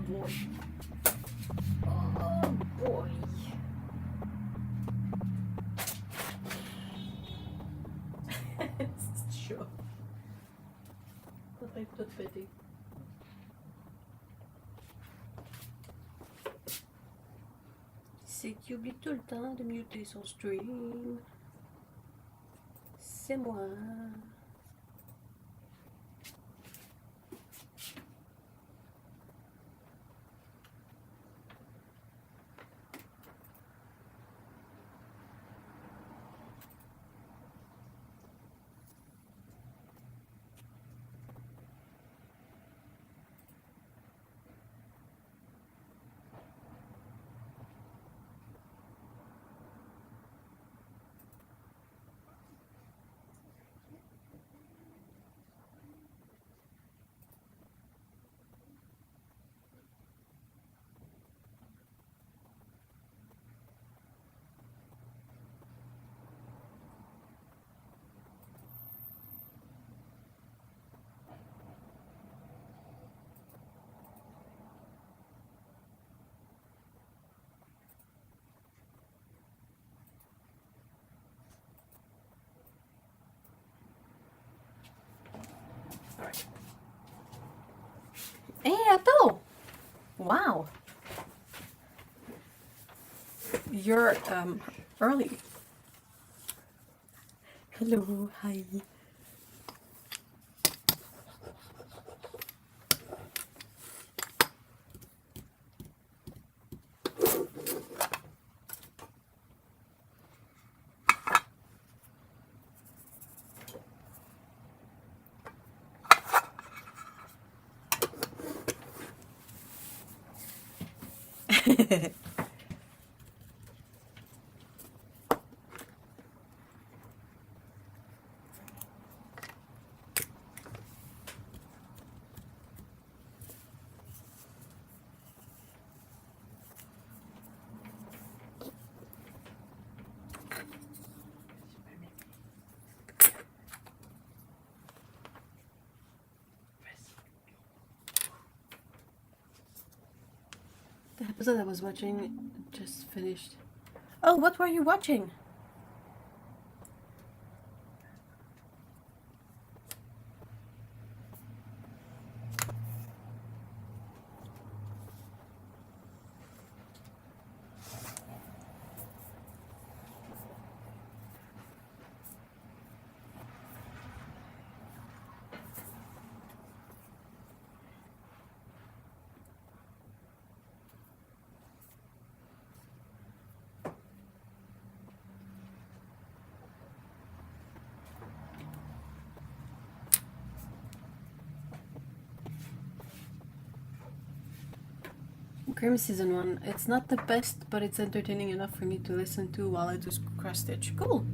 boy. Oh boy. C'est chaud. Ça va être tout pété. C'est qui oublie tout le temps de muter son stream. C'est moi. Alright. Hey, attends! Wow! You're early. Hello, hi. The episode I was watching just finished. Oh, what were you watching? Grimm Season 1. It's not the best, but it's entertaining enough for me to listen to while I do cross stitch. Cool!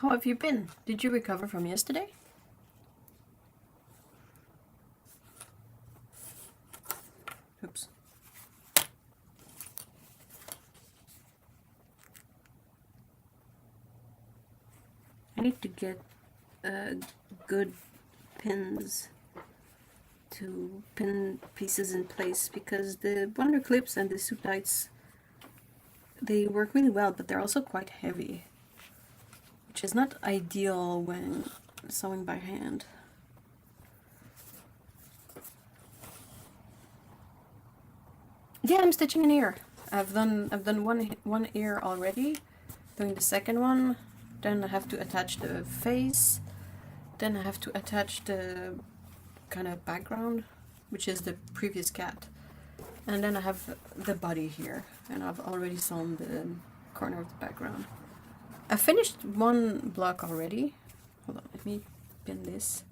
How have you been? Did you recover from yesterday? Oops. I need to get good pins to pin pieces in place because the wonder clips and the soup tights, they work really well, but they're also quite heavy. which is not ideal when sewing by hand. Yeah, I'm stitching an ear. I've done one ear already. Doing the second one, then I have to attach the face, then I have to attach the kind of background, which is the previous cat, and then I have the body here, and I've already sewn the corner of the background. I finished one block already. Hold on, let me pin this.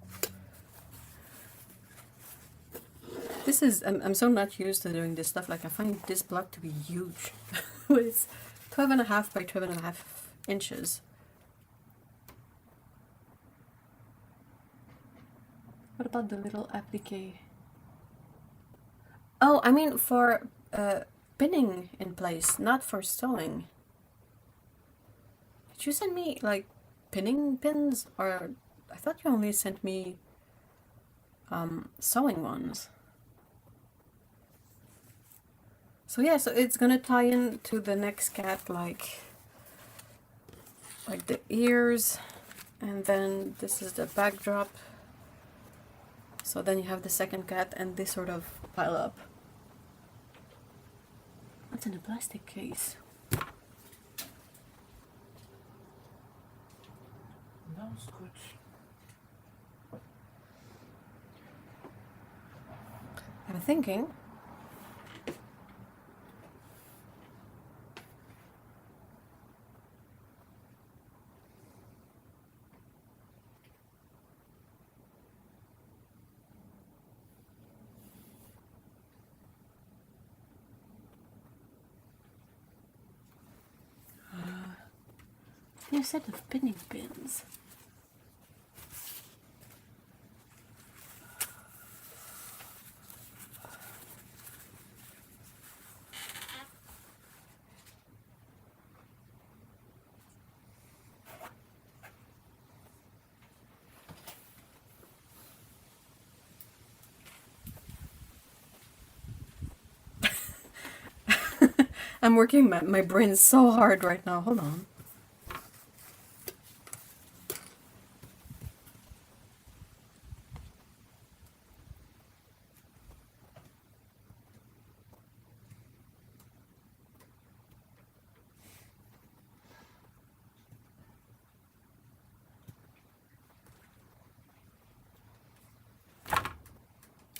This is, I'm so not used to doing this stuff. Like, I find this block to be huge. It's 12.5 by 12.5 inches. What about the little applique? Oh, I mean for pinning in place, not for sewing. Did you send me like pinning pins, or I thought you only sent me sewing ones? So yeah, so it's gonna tie in to the next cat, like the ears, and then this is the backdrop. So then you have the second cat, and they sort of pile up. What's in a plastic case? No scotch. I'm thinking. New set of pinning pins. I'm working my brain so hard right now. Hold on.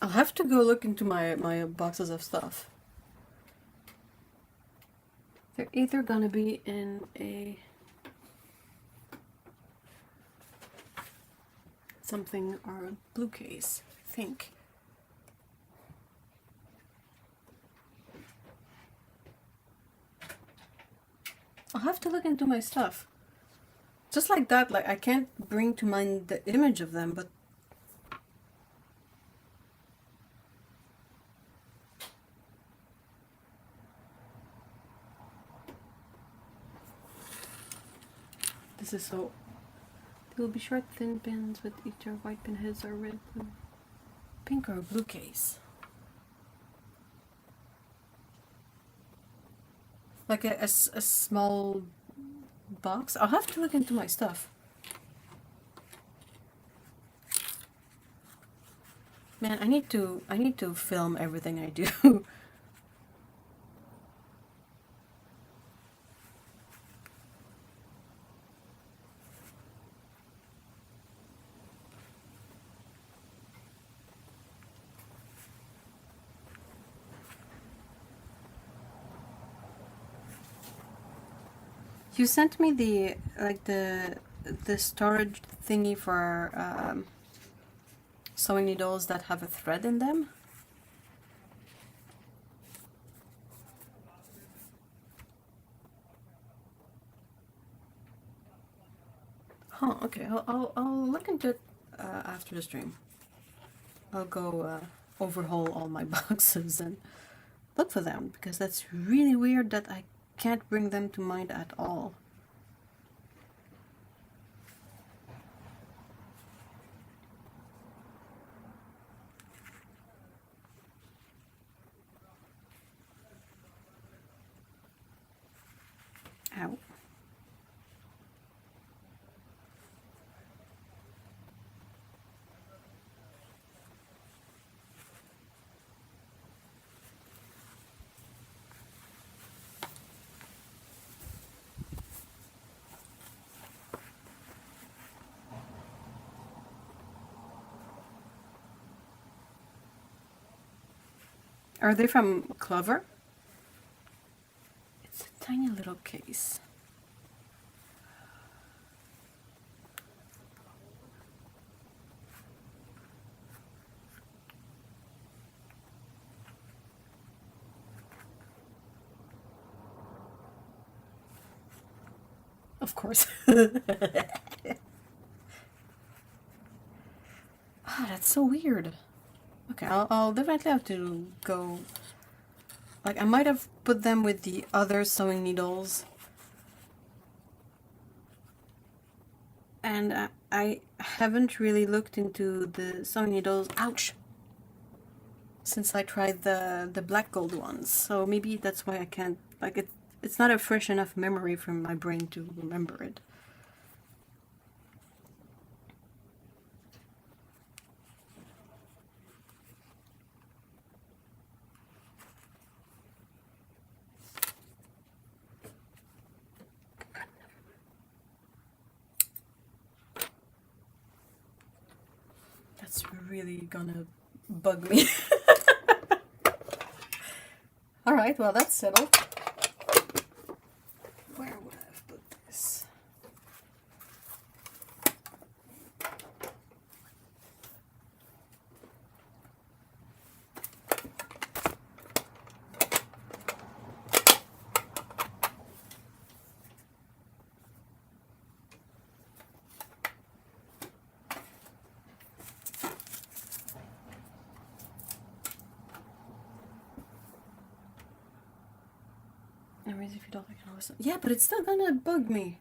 I'll have to go look into my boxes of stuff. They're either gonna be in a something or a blue case, I think. I'll have to look into my stuff. Just like that, like I can't bring to mind the image of them, but this is so. They will be short, thin pins with each are white pin heads or red, blue, pink or blue case. Like a small box. I'll have to look into my stuff. Man, I need to film everything I do. You sent me the storage thingy for sewing needles that have a thread in them. Huh, okay, I'll look into it after the stream. I'll go overhaul all my boxes and look for them, because that's really weird that I can't bring them to mind at all. Ow. Are they from Clover? It's a tiny little case. Of course. Ah, that's so weird. Okay, I'll definitely have to go. Like, I might have put them with the other sewing needles. And I haven't really looked into the sewing needles. Ouch! Since I tried the black gold ones. So maybe that's why I can't, like, it's not a fresh enough memory from my brain to remember it. That's really gonna bug me. Alright, well that's settled. Where would I have put this? Anyways, if you don't like it, I'll listen. Yeah, but it's still gonna bug me.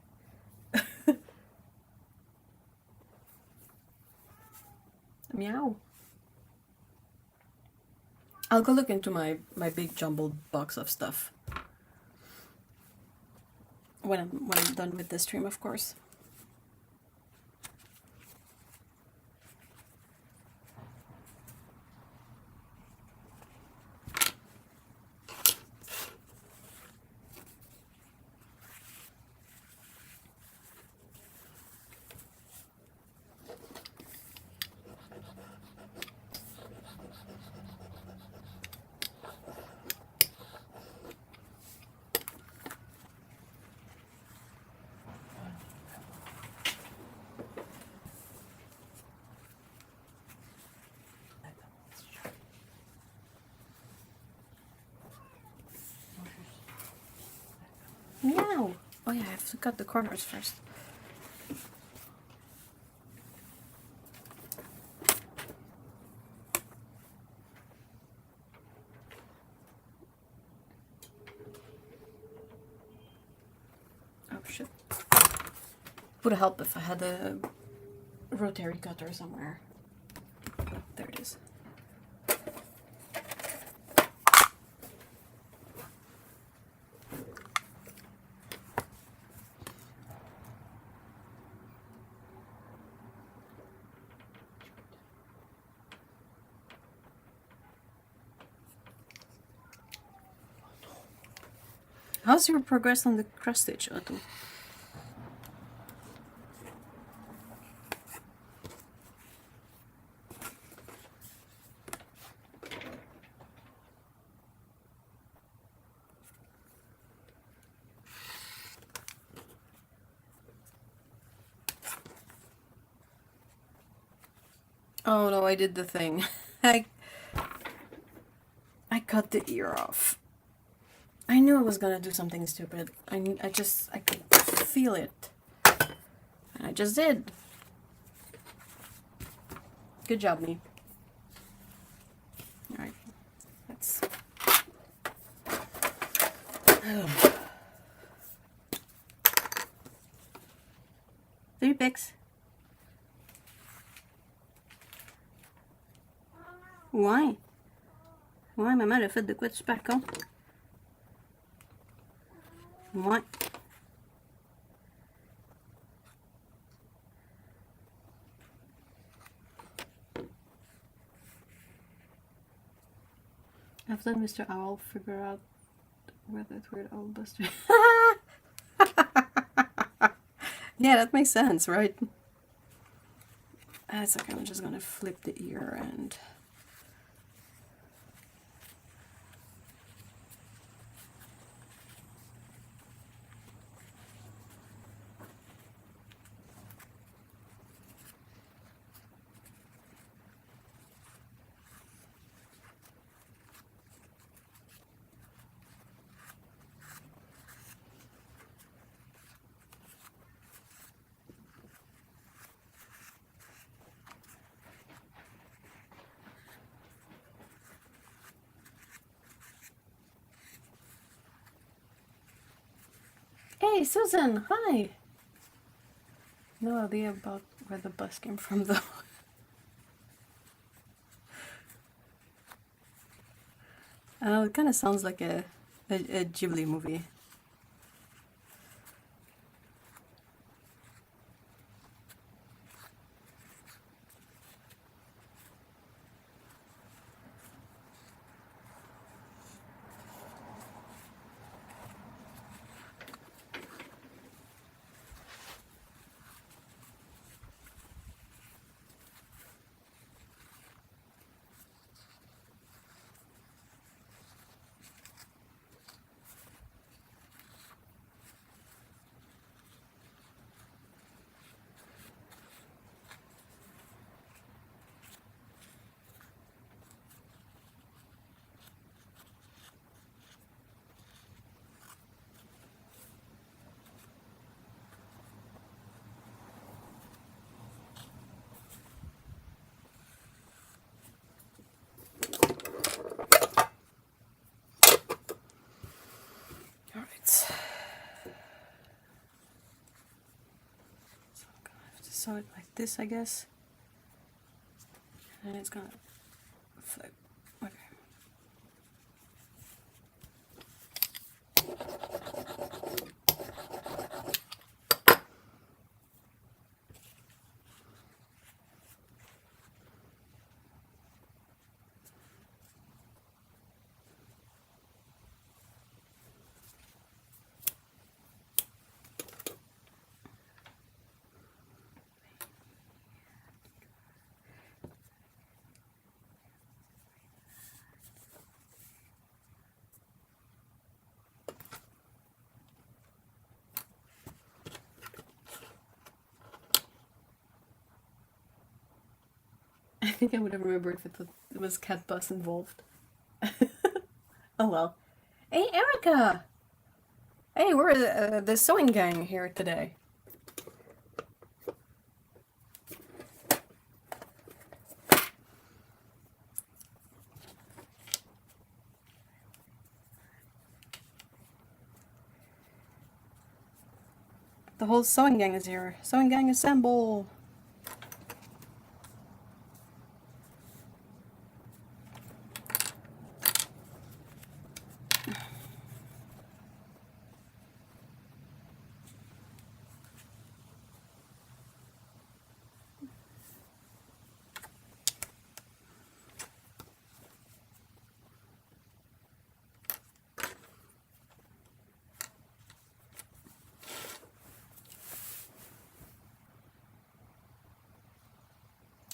Meow. I'll go look into my big jumbled box of stuff when I'm done with this stream, of course. Meow! Oh yeah, I have to cut the corners first. Oh shit. Would have helped if I had a rotary cutter somewhere. Oh, there it is. How's your progress on the cross stitch, Otto? Oh no, I did the thing. I cut the ear off. I knew I was gonna do something stupid. I could feel it. And I just did. Good job, me. Alright, let's... Oh. 3 picks. Ouais. Ouais, maman, elle a fait de quoi de super con? Ouais. I've let Mr. Owl figure out where that weird old buster... Yeah, that makes sense, right? That's okay, I'm just gonna flip the ear and... Hey, Susan, hi! No idea about where the bus came from, though. It kind of sounds like a Ghibli movie. Alright. So I'm gonna have to sew it like this, I guess. And it's gonna flip. Okay. I think I would have remembered if it was cat bus involved. Oh well. Hey, Erica! Hey, we're the sewing gang here today. The whole sewing gang is here. Sewing gang assemble!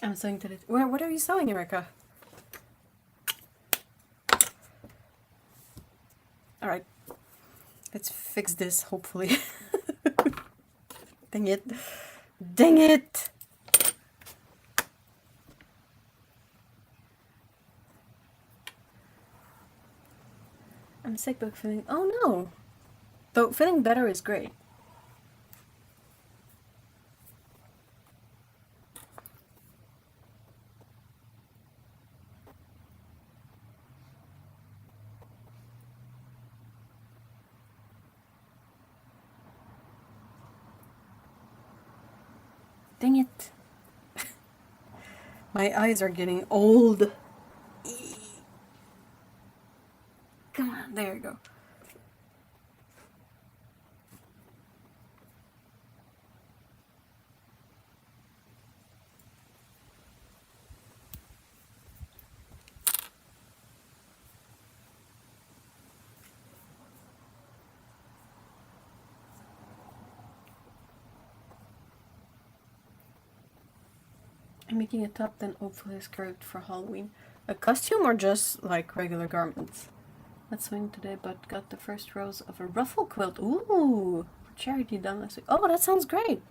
I'm sewing today. What are you sewing, Erica? Alright. Let's fix this, hopefully. Dang it. Dang it! I'm sick but feeling... Oh no! Though feeling better is great. Dang it. My eyes are getting old. Come on, there you go. I'm making a top, then hopefully a skirt for Halloween. A costume or just like regular garments? Not sewing today, but got the first rows of a ruffle quilt. Ooh, for charity done last week. Oh, that sounds great.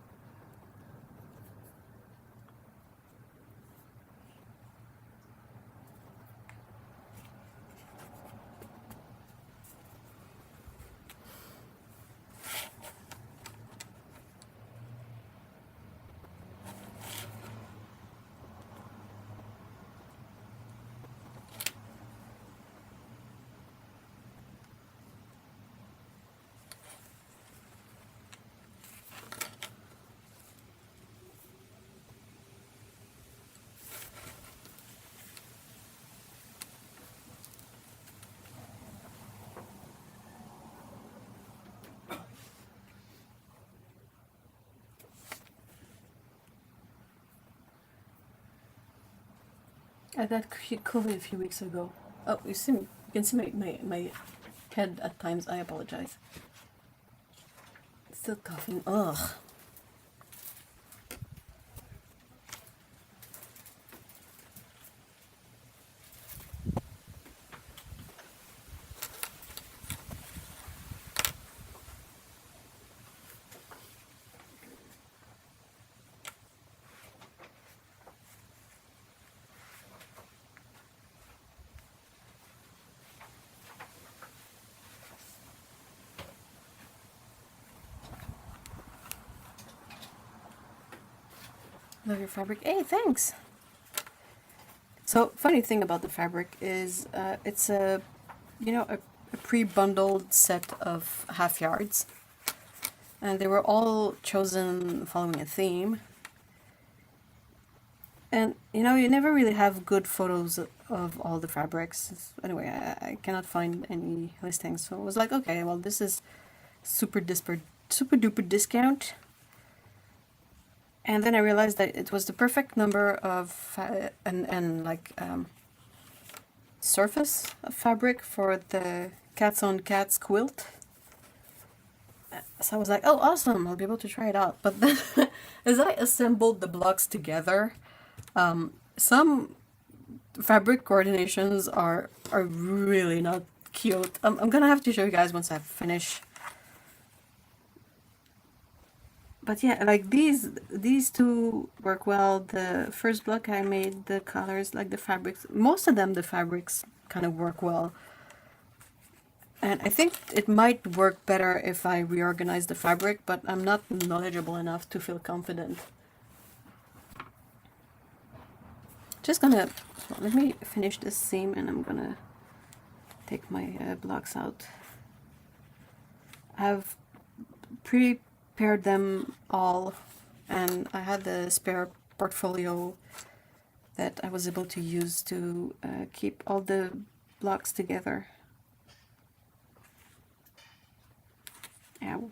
I got COVID a few weeks ago. Oh, you see me. You can see my head at times. I apologize. Still coughing. Ugh. Love your fabric. Hey, thanks. So, funny thing about the fabric is it's a, a pre-bundled set of half yards. And they were all chosen following a theme. And, you never really have good photos of all the fabrics. Anyway, I cannot find any listings. So I was like, okay, well, this is super duper discount. And then I realized that it was the perfect number of surface of fabric for the Cats on Cats quilt. So I was like, oh, awesome, I'll be able to try it out. But then as I assembled the blocks together, some fabric coordinations are really not cute. I'm gonna have to show you guys once I finish. But yeah, like these two work well. The first block I made, the colors, like the fabrics, most of them, the fabrics kind of work well. And I think it might work better if I reorganize the fabric, but I'm not knowledgeable enough to feel confident. Just gonna, let me finish this seam and I'm gonna take my blocks out. I've prepared them all and I had the spare portfolio that I was able to use to keep all the blocks together. Ow.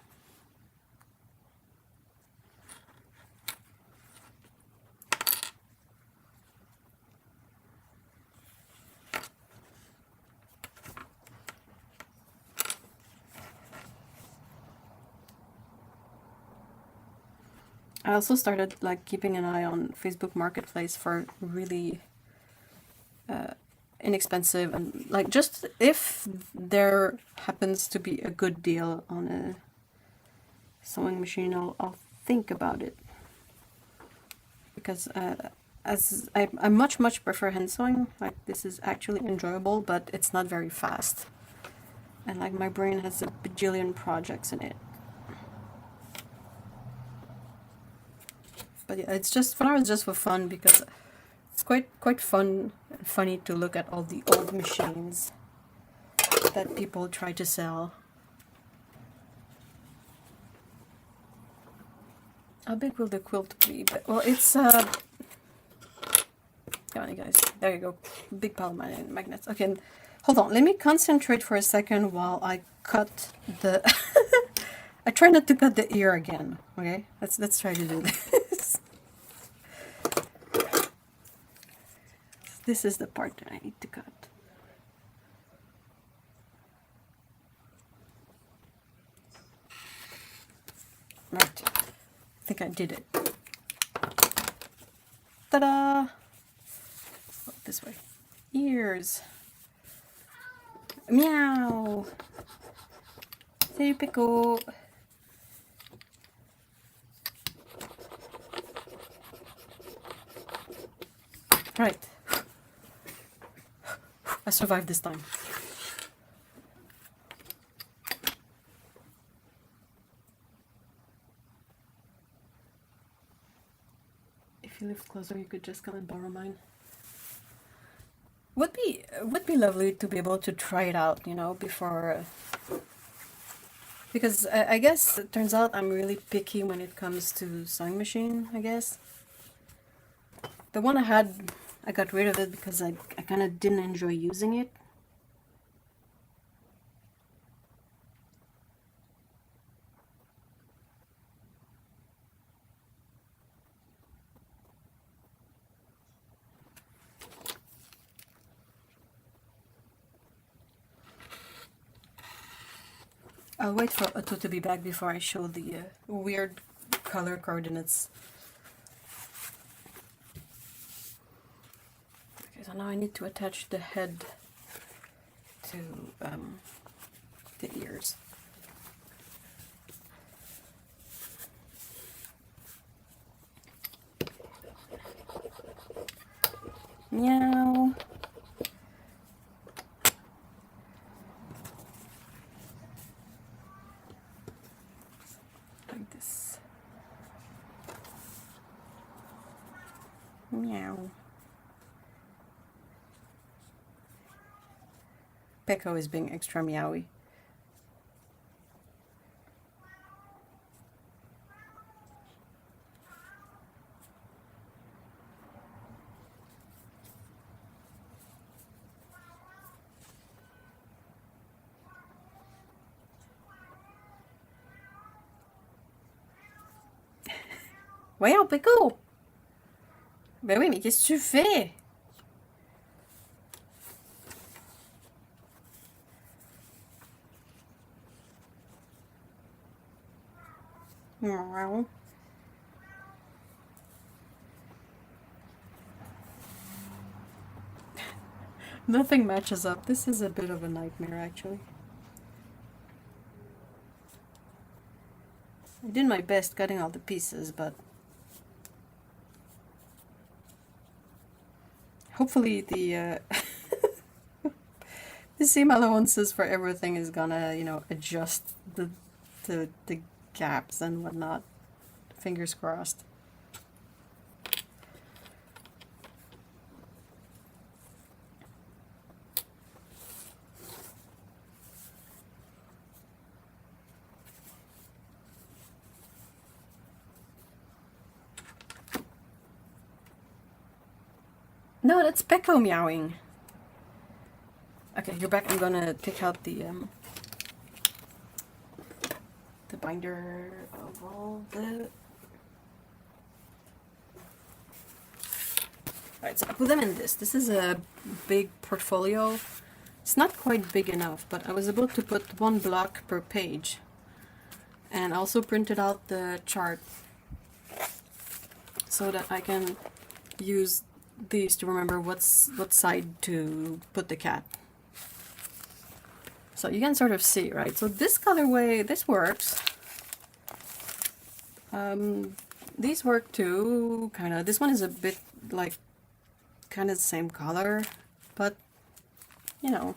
I also started like keeping an eye on Facebook Marketplace for really inexpensive and like just if there happens to be a good deal on a sewing machine, I'll think about it, because as I much prefer hand sewing. Like this is actually enjoyable, but it's not very fast, and like my brain has a bajillion projects in it. But yeah, it's just for now. It's just for fun because it's quite fun and funny to look at all the old machines that people try to sell. How big will the quilt be? But, well, it's come on, you guys. There you go. Big pile of magnets. Okay, hold on. Let me concentrate for a second while I cut the. I try not to cut the ear again. Okay, let's try to do this. This is the part that I need to cut. Right. I think I did it. Ta-da! Oh, this way. Ears. Meow. Say pickle. Right. I survived this time. If you lived closer, you could just come and borrow mine. Would be lovely to be able to try it out, before. Because I guess it turns out I'm really picky when it comes to sewing machine. I guess the one I had, I got rid of it because I kind of didn't enjoy using it. I'll wait for Otto to be back before I show the weird color coordinates. Okay, so now I need to attach the head to the ears. Meow. Like this. Meow. Pecco is being extra meowy. Voyons, Pecco! Ben oui, mais qu'est-ce que tu fais? Meow. Nothing matches up. This is a bit of a nightmare, actually. I did my best cutting all the pieces, but hopefully the the seam allowances for everything is gonna, you know, adjust the gaps and whatnot. Fingers crossed. No, that's Pecco meowing. Okay, you're back. I'm gonna take out the binder of all the... Alright, so I put them in this. This is a big portfolio. It's not quite big enough, but I was able to put one block per page. And also printed out the chart so that I can use these to remember what side to put the cat. So you can sort of see, right? So this colorway, this works. These work too, kind of. This one is a bit like kind of the same color, but you know.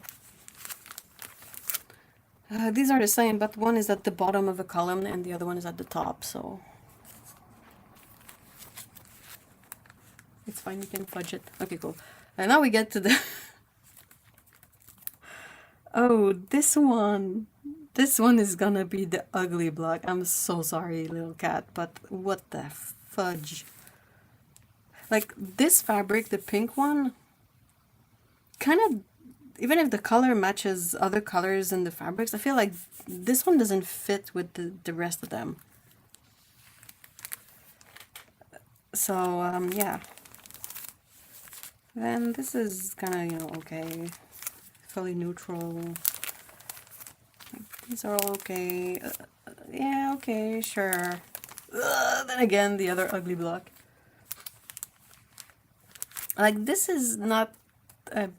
These are the same, but one is at the bottom of a column and the other one is at the top, so it's fine, you can fudge it. Okay, cool. And now we get to the... Oh, this one. This one is gonna be the ugly block. I'm so sorry, little cat, but what the fudge. Like, this fabric, the pink one, kind of, even if the color matches other colors in the fabrics, I feel like this one doesn't fit with the rest of them. So, yeah. Then this is kind of, you know, okay. Fairly neutral. These are all okay. Yeah, okay, sure. Then again, the other ugly block. Like, this is not a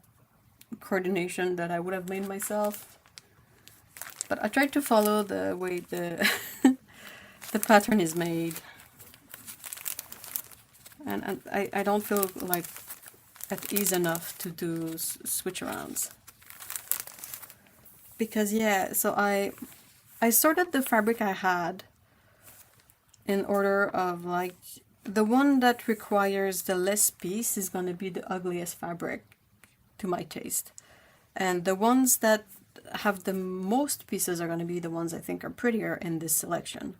coordination that I would have made myself. But I tried to follow the way the the pattern is made. And I don't feel like at ease enough to do switch arounds. Because yeah, so I sorted the fabric I had in order of like, the one that requires the less piece is going to be the ugliest fabric to my taste. And the ones that have the most pieces are going to be the ones I think are prettier in this selection.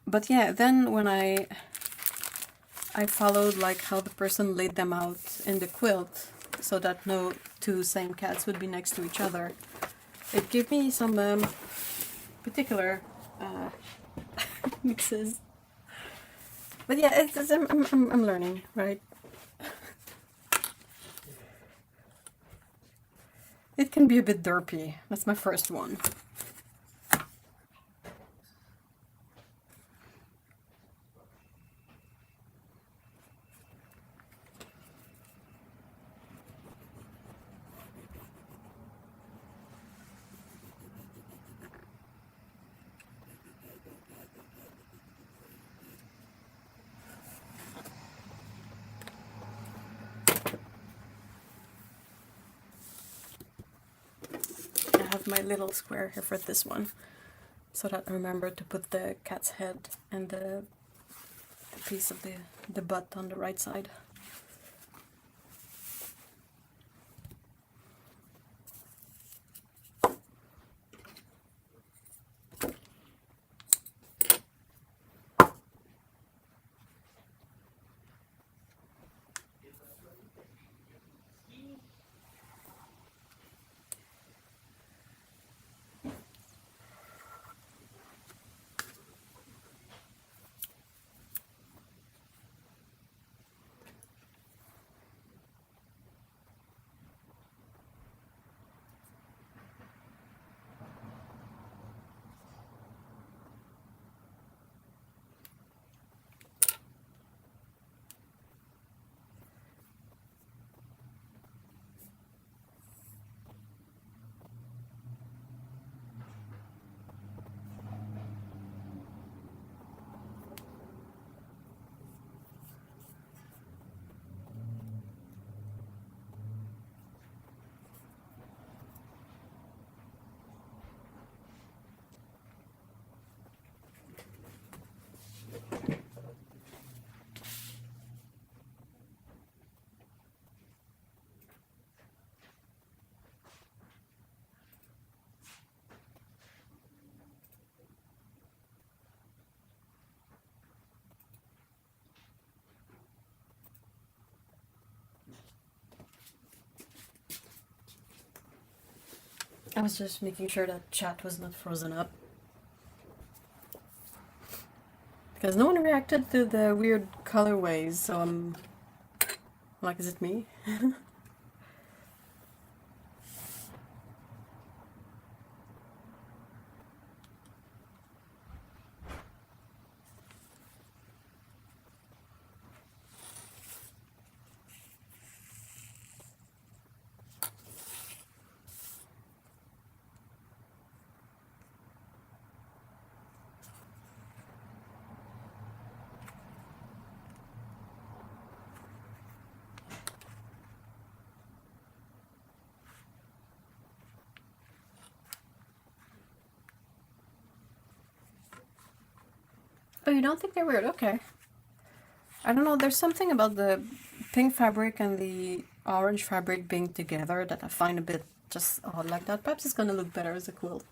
But yeah, then when I followed like how the person laid them out in the quilt so that no two same cats would be next to each other, it gave me some particular mixes. But yeah, I'm learning, right? It can be a bit derpy. That's my first one. I have my little square here for this one, so that I remember to put the cat's head and the piece of the butt on the right side. I was just making sure that chat was not frozen up. Because no one reacted to the weird colorways, so I'm like, is it me? Oh, you don't think they're weird? Okay. I don't know, there's something about the pink fabric and the orange fabric being together that I find a bit just odd like that. Perhaps it's gonna look better as a quilt.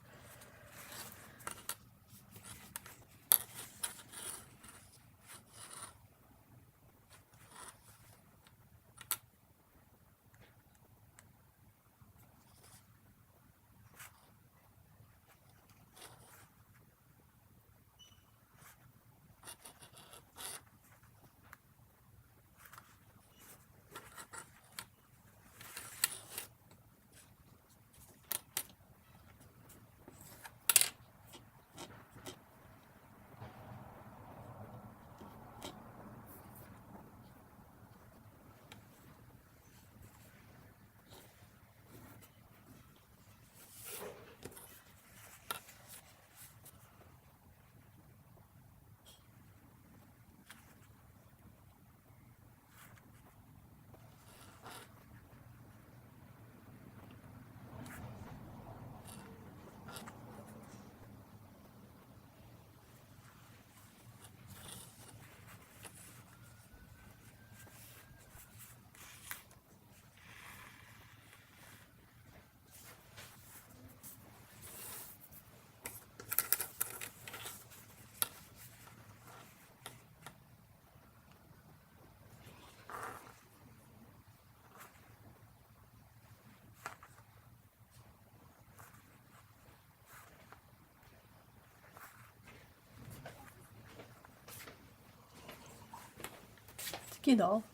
Qui dort?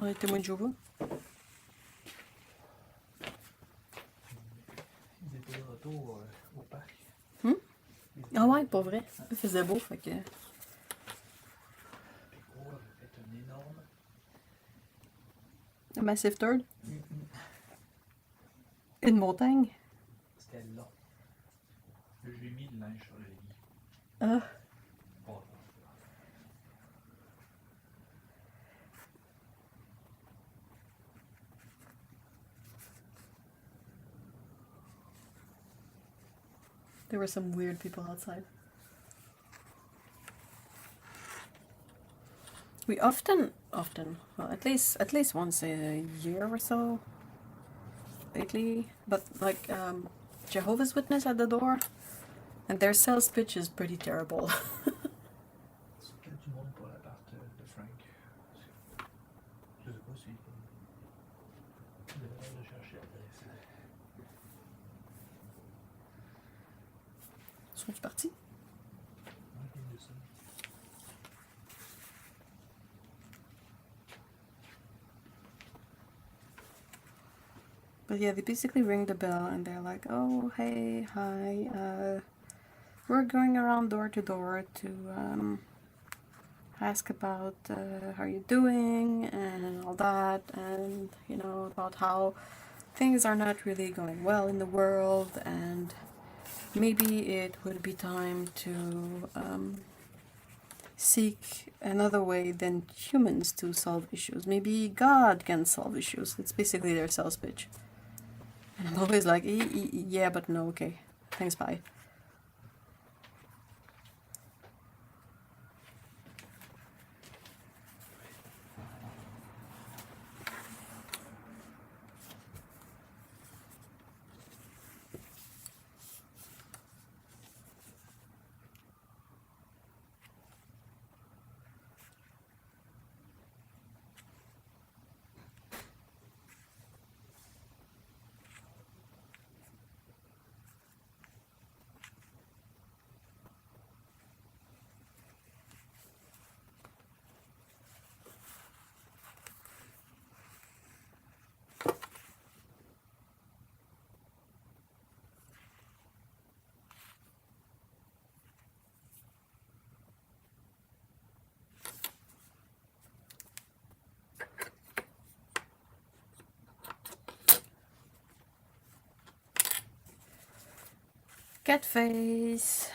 On est témoin de Jéhovah. Ils étaient de retour au parc. Ah ouais, pas vrai. Il faisait beau, fait que... Puis gros avait fait un énorme. Un Massive Turd. Une montagne. C'était long. J'ai mis le linge sur le lit. Ah. Bon, There were some weird people outside. We often, well, at least once a year or so, lately, but like Jehovah's Witness at the door, and their sales pitch is pretty terrible. c'est peut-être du monde pour l'appart de Frank. Je sais pas si. Je devrais le chercher l'adresse. Sont-ils partis? Ouais, je viens de ça. But yeah, they basically ring the bell and they're like, "Oh, hey, hi, we're going around door to door to ask about how you're doing and all that, and you know, about how things are not really going well in the world, and maybe it would be time to seek another way than humans to solve issues. Maybe God can solve issues." It's basically their sales pitch. And I'm always like, yeah, but no, okay. Thanks, bye. Cat face.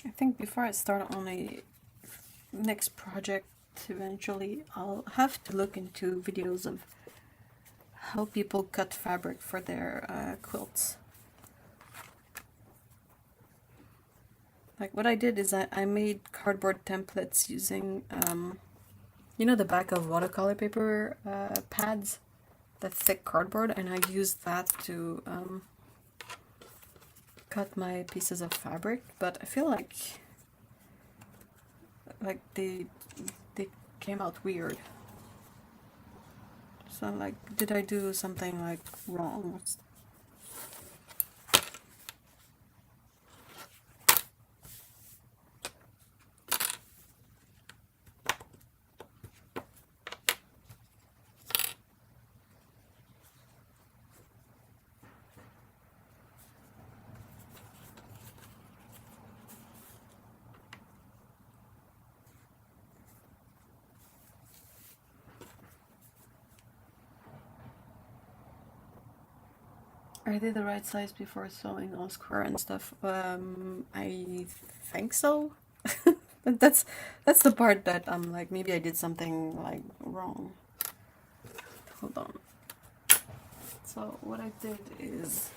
I think before I start on a next project, eventually I'll have to look into videos of how people cut fabric for their quilts. Like what I did is I made cardboard templates using, you know, the back of watercolor paper pads, the thick cardboard, and I used that to cut my pieces of fabric. But I feel like they came out weird. So I'm like, did I do something like wrong? Are they the right size before sewing on square and stuff? I think so. But that's the part that I'm like, maybe I did something like wrong. Hold on. So what I did is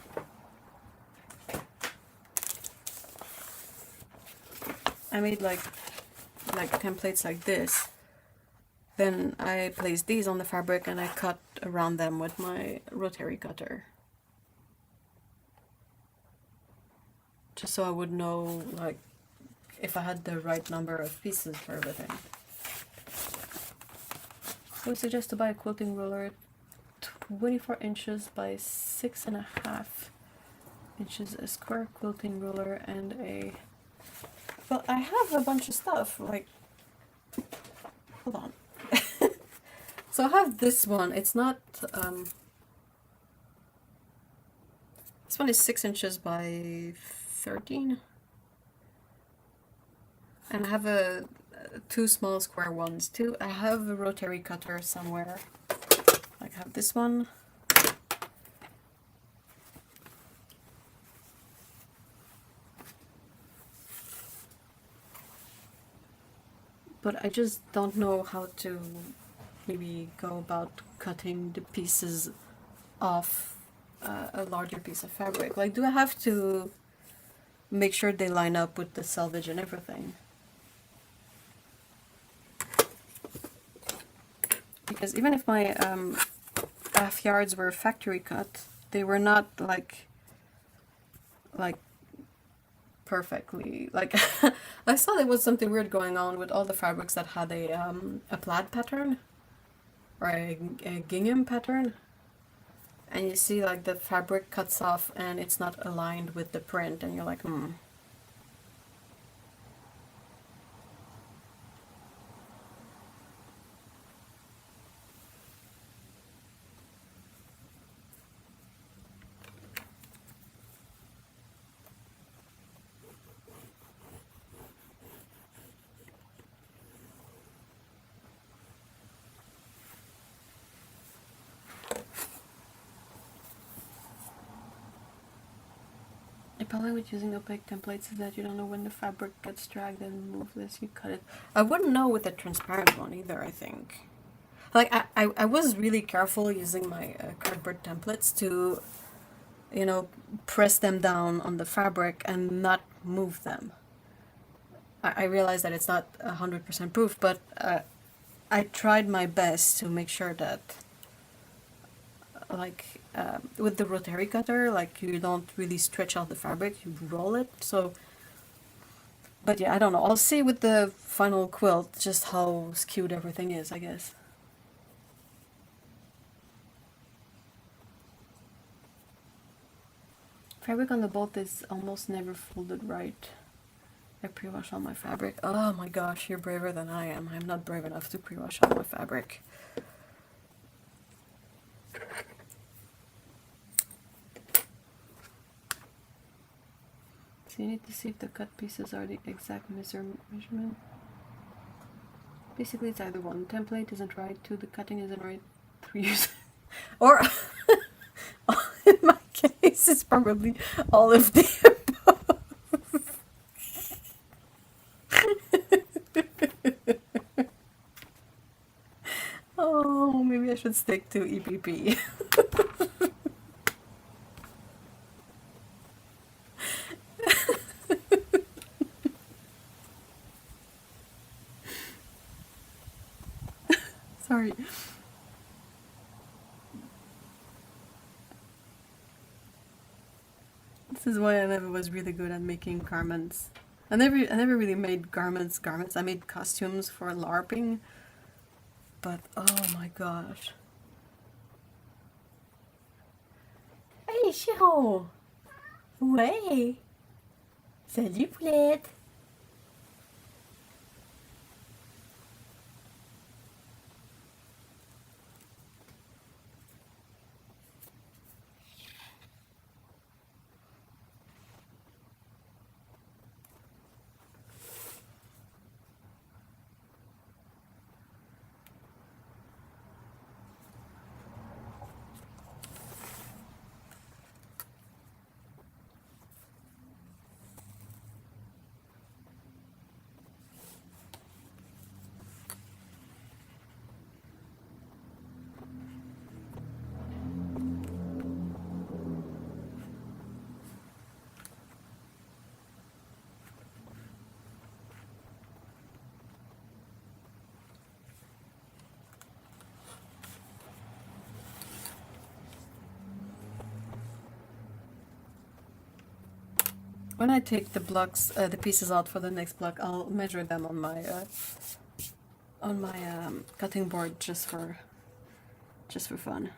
I made like templates like this. Then I placed these on the fabric and I cut around them with my rotary cutter. Just so I would know like if I had the right number of pieces for everything. I would suggest to buy a quilting ruler 24 inches by 6.5 inches, a square quilting ruler, and a... Well, I have a bunch of stuff, like... Hold on. So I have this one. It's not... This one is 6 inches by 13. And I have two small square ones too. I have a rotary cutter somewhere. I have this one. But I just don't know how to maybe go about cutting the pieces off a larger piece of fabric. Like, do I have to make sure they line up with the selvage and everything? Because even if my half yards were factory cut, they were not like perfectly, like I saw there was something weird going on with all the fabrics that had a plaid pattern or a gingham pattern, and you see like the fabric cuts off and it's not aligned with the print, and you're like, The problem with using opaque templates is that you don't know when the fabric gets dragged and moved as you cut it. I wouldn't know with a transparent one either, I think. Like, I was really careful using my cardboard templates to, you know, press them down on the fabric and not move them. I realize that it's not 100% proof, but I tried my best to make sure that, like, with the rotary cutter, like, you don't really stretch out the fabric, you roll it. So, but yeah, I don't know. I'll see with the final quilt just how skewed everything is, I guess. Fabric on the bolt is almost never folded right. I pre-wash all my fabric. Oh my gosh, you're braver than I am. I'm not brave enough to pre-wash all my fabric. So you need to see if the cut pieces are the exact measurement. Basically, it's either one. The template isn't right, two, the cutting isn't right, three, or in my case, it's probably all of the above. Oh, maybe I should stick to EPP. Sorry. This is why I never was really good at making garments. I never really made garments. I made costumes for LARPing. But oh my gosh. Hey Chiro! Ouais! Salut poulette! when I take the blocks, the pieces out for the next block, I'll measure them on my cutting board just for fun.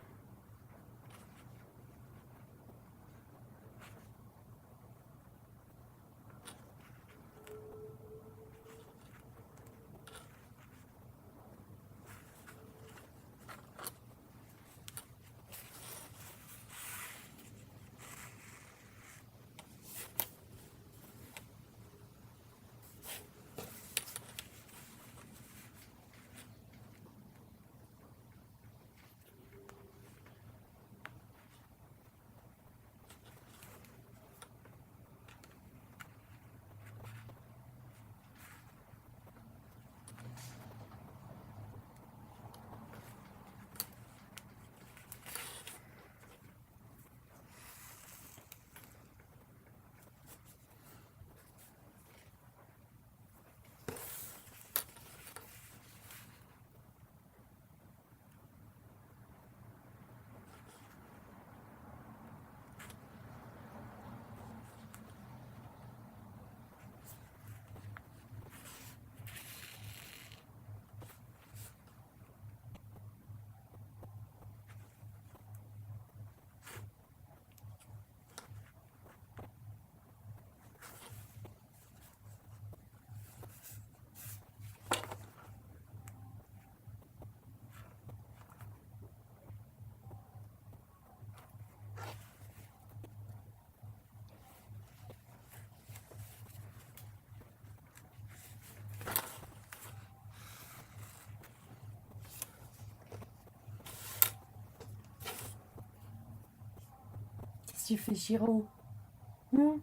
Qu'est-ce que tu fais, Giro? Hmm?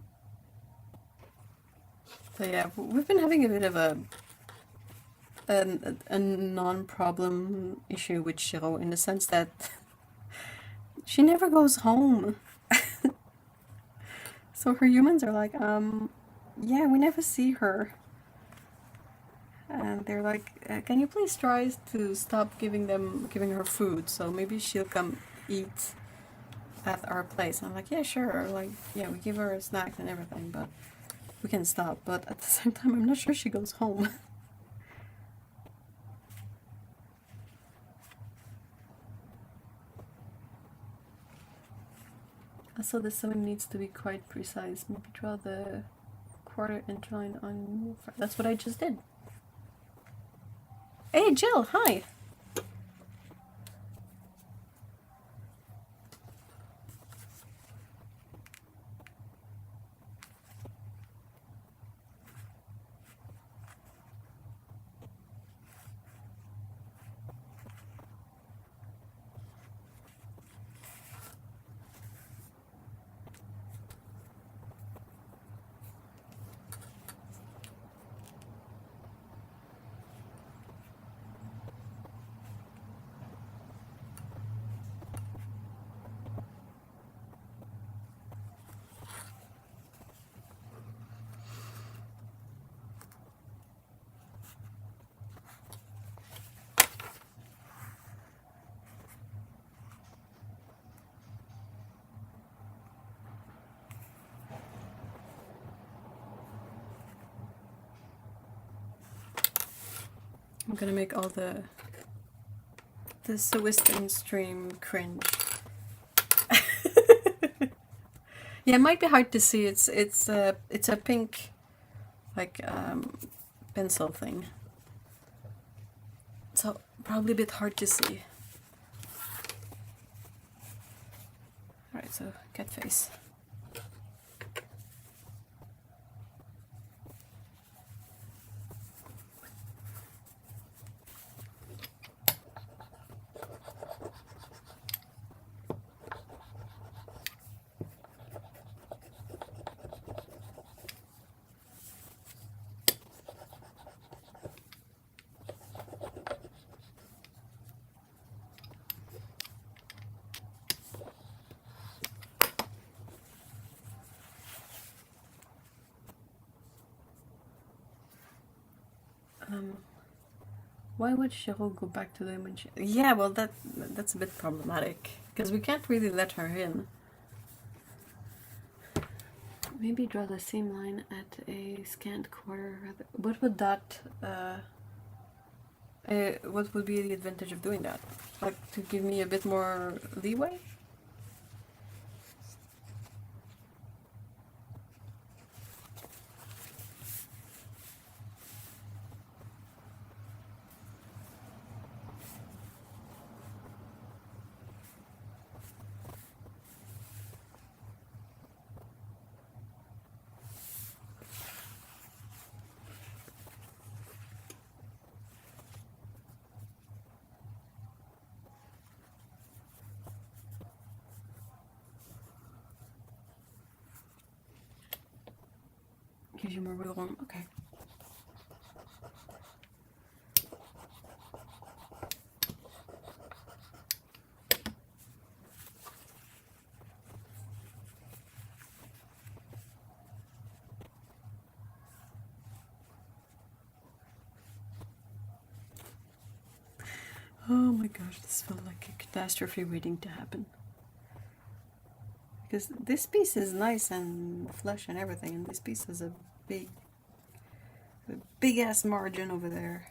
So yeah, we've been having a bit of a non-problem issue with Shiro in the sense that she never goes home. So her humans are like, yeah, we never see her. And they're like, can you please try to stop giving her food? So maybe she'll come eat at our place. And I'm like, yeah, sure. Like, yeah, we give her snacks and everything, but we can stop. But at the same time, I'm not sure she goes home. Also, the sewing needs to be quite precise. Maybe draw the quarter inch line on. That's what I just did. Hey, Jill, hi! I'm gonna make all the Swiston stream cringe. Yeah, it might be hard to see. It's a pink, like pencil thing. So probably a bit hard to see. Alright, so cat face. Why would Cheryl go back to them when she... Yeah, well, that's a bit problematic, because we can't really let her in. Maybe draw the same line at a scant quarter. What would that? What would be the advantage of doing that? Like to give me a bit more leeway? Gives you more wiggle room. Okay. Oh my gosh, this felt like a catastrophe waiting to happen. Because this piece is nice and flush and everything, and this piece has a big ass margin over there.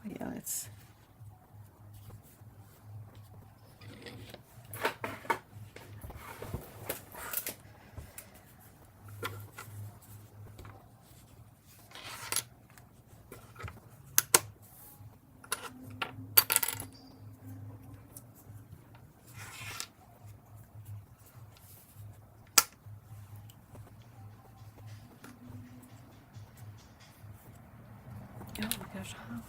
But yeah, it's. Oh my gosh, how?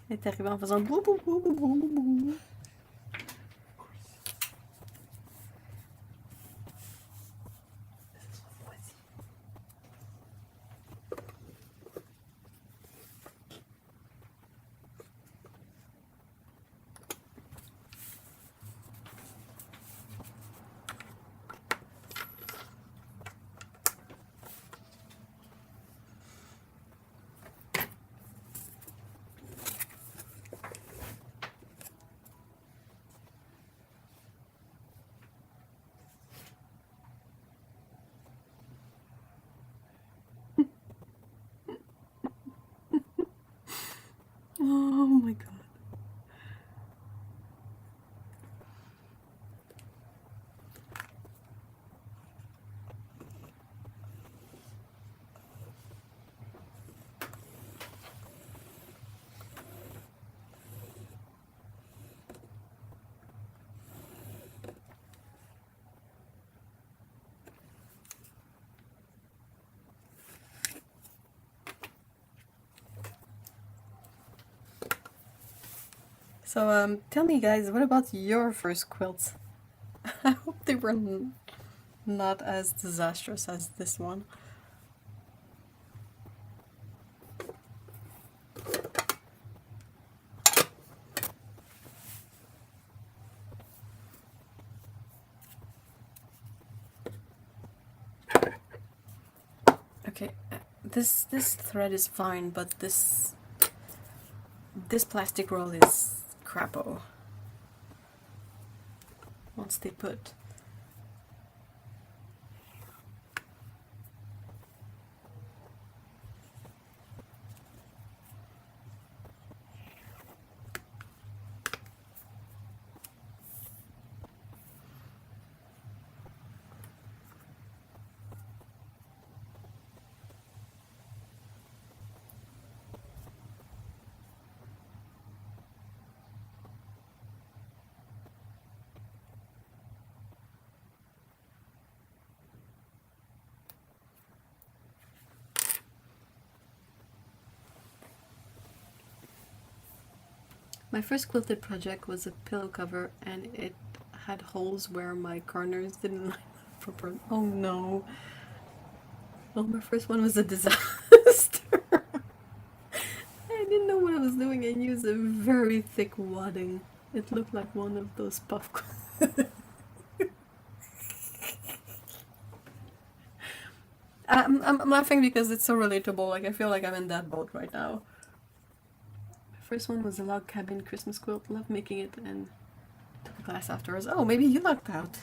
Il est arrivé en faisant bou bou bou bou bou bou. Oh my god. So, tell me guys, what about your first quilts? I hope they were not as disastrous as this one. Okay, this thread is fine, but this plastic roll is crapo. Once they put. My first quilted project was a pillow cover, and it had holes where my corners didn't line up properly. Oh no. Well, my first one was a disaster. I didn't know what I was doing. I used a very thick wadding. It looked like one of those puff. I'm laughing because it's so relatable. Like, I feel like I'm in that boat right now. My first one was a log cabin Christmas quilt. Loved making it and took a class afterwards. Oh, maybe you lucked out.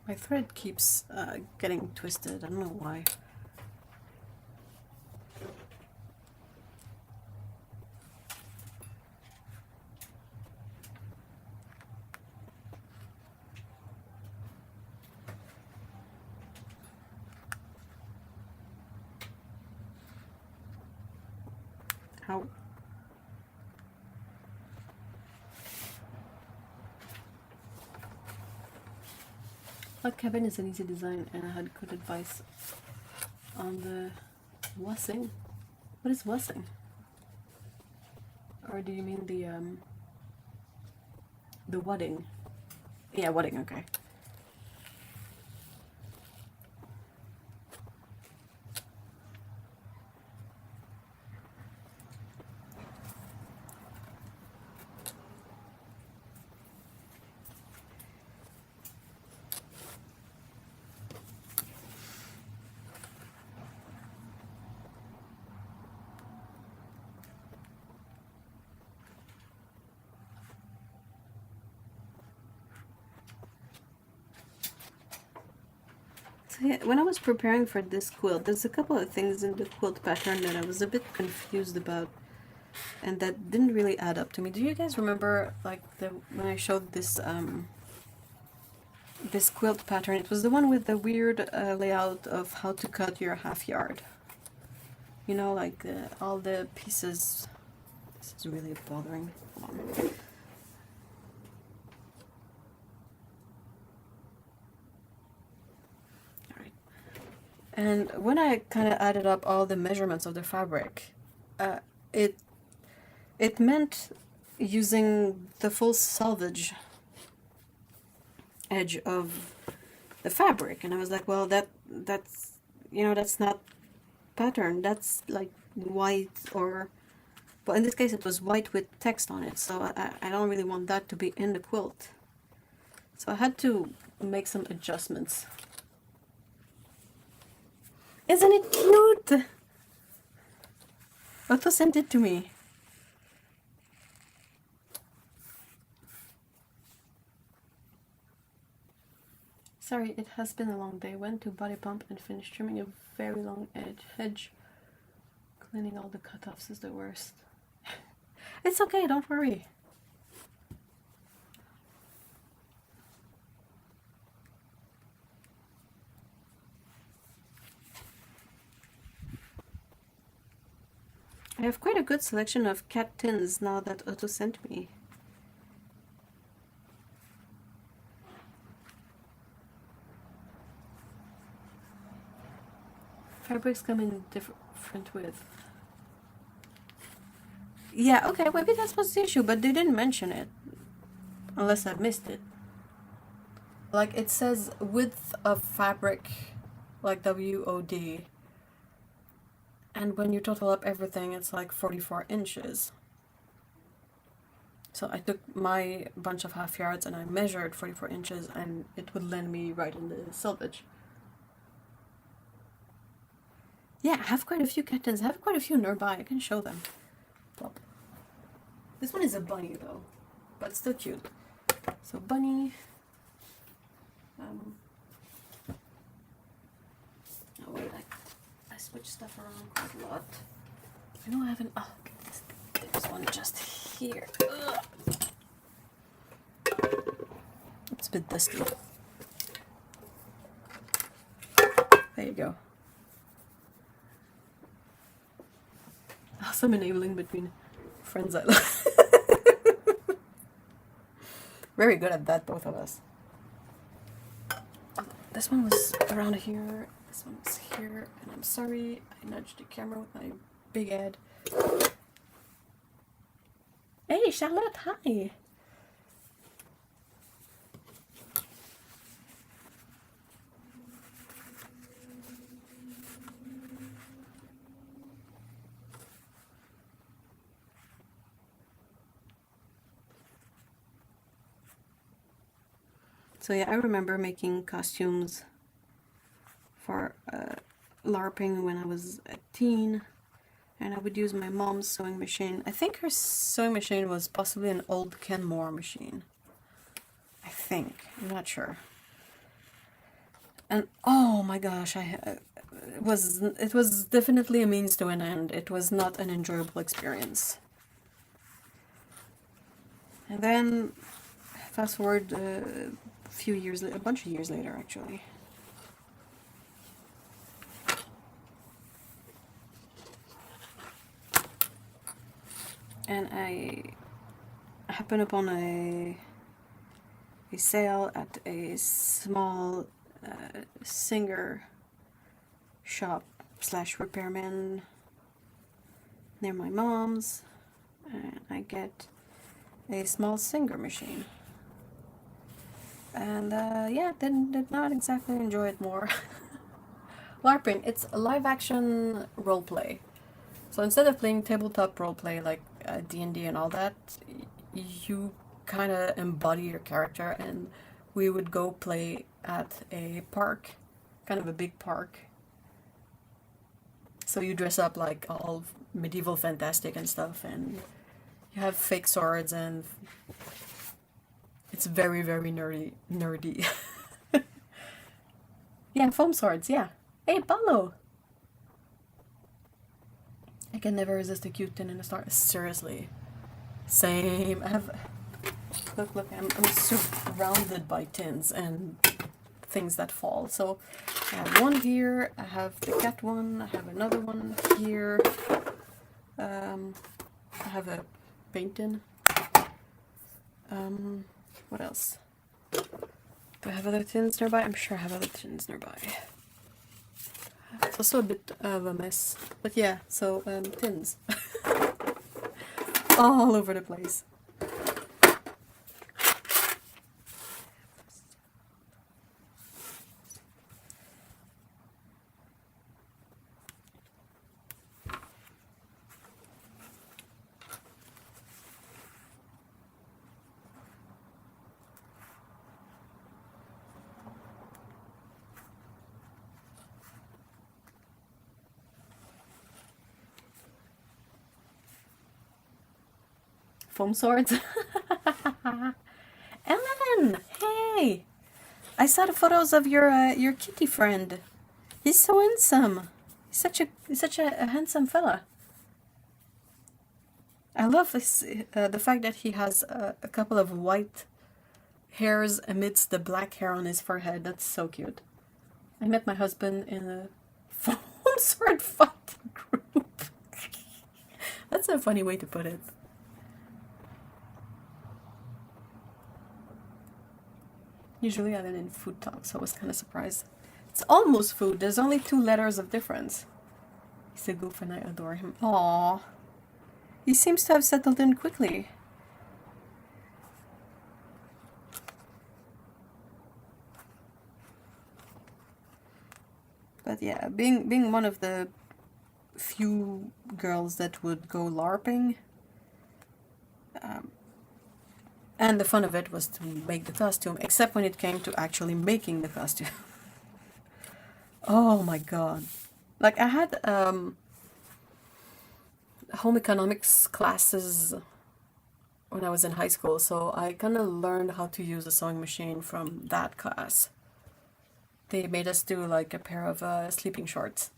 My thread keeps getting twisted. I don't know why. How? Log cabin is an easy design, and I had good advice on the wassing. What is wassing? Or do you mean the wadding? Yeah, wadding. Okay. So yeah, when I was preparing for this quilt, there's a couple of things in the quilt pattern that I was a bit confused about, and that didn't really add up to me. Do you guys remember, like, when I showed this this quilt pattern? It was the one with the weird layout of how to cut your half yard. You know, like all the pieces. This is really bothering. Hold on. And when I kind of added up all the measurements of the fabric, it meant using the full selvage edge of the fabric, and I was like, well, that's you know, that's not pattern. That's like white, or well, in this case it was white with text on it, so I don't really want that to be in the quilt. So I had to make some adjustments. Isn't it cute? Otto sent it to me. Sorry, it has been a long day. Went to body pump and finished trimming a very long hedge. Cleaning all the cutoffs is the worst. It's okay, don't worry. I have quite a good selection of cat tins now that Otto sent me. Fabrics come in different width. Yeah, okay, maybe that's what's the issue, but they didn't mention it. Unless I missed it. Like, it says width of fabric, like WOD. And when you total up everything, it's like 44 inches. So I took my bunch of half yards and I measured 44 inches, and it would land me right in the selvage. Yeah, I have quite a few kittens. I have quite a few nearby. I can show them. Plop. This one is a bunny though, but still cute. So bunny. Oh wait, I switch stuff around quite a lot. I know I haven't. Oh, there's one just here. Ugh. It's a bit dusty. There you go. Awesome enabling between friends I love. Very good at that, both of us. This one was around here, this one was here, and I'm sorry, I nudged the camera with my big head. Hey, Charlotte, hi! So yeah, I remember making costumes for LARPing when I was a teen, and I would use my mom's sewing machine. I think her sewing machine was possibly an old Kenmore machine. I think, I'm not sure. And oh my gosh, it was definitely a means to an end. It was not an enjoyable experience. And then fast forward a bunch of years later, actually. And I happened upon a sale at a small singer shop / repairman near my mom's, and I get a small singer machine. And yeah, did not exactly enjoy it more. LARPing, it's a live action roleplay. So instead of playing tabletop roleplay like D&D and all that, you kind of embody your character, and we would go play at a park, kind of a big park. So you dress up like all medieval fantastic and stuff, and you have fake swords, and it's very, very nerdy. Yeah, foam swords, yeah. Hey, Paulo! I can never resist a cute tin in a star. Seriously. Same. I have... Look, I'm surrounded by tins and things that fall. So I have one here, I have the cat one, I have another one here. I have a paint tin. What else? Do I have other tins nearby? I'm sure I have other tins nearby. It's also a bit of a mess. But yeah, so tins. All over the place. Foam swords. Ellen! Hey! I saw the photos of your kitty friend. He's so handsome. He's such a handsome fella. I love this, the fact that he has a couple of white hairs amidst the black hair on his forehead. That's so cute. I met my husband in a foam sword fighting group. That's a funny way to put it. Usually I learn in food talk, so I was kind of surprised. It's almost food. There's only 2 letters of difference. He's a goof and I adore him. Aww. He seems to have settled in quickly. But yeah, being one of the few girls that would go LARPing, and the fun of it was to make the costume, except when it came to actually making the costume. Oh my god. Like, I had home economics classes when I was in high school, so I kind of learned how to use a sewing machine from that class. they made us do like a pair of sleeping shorts.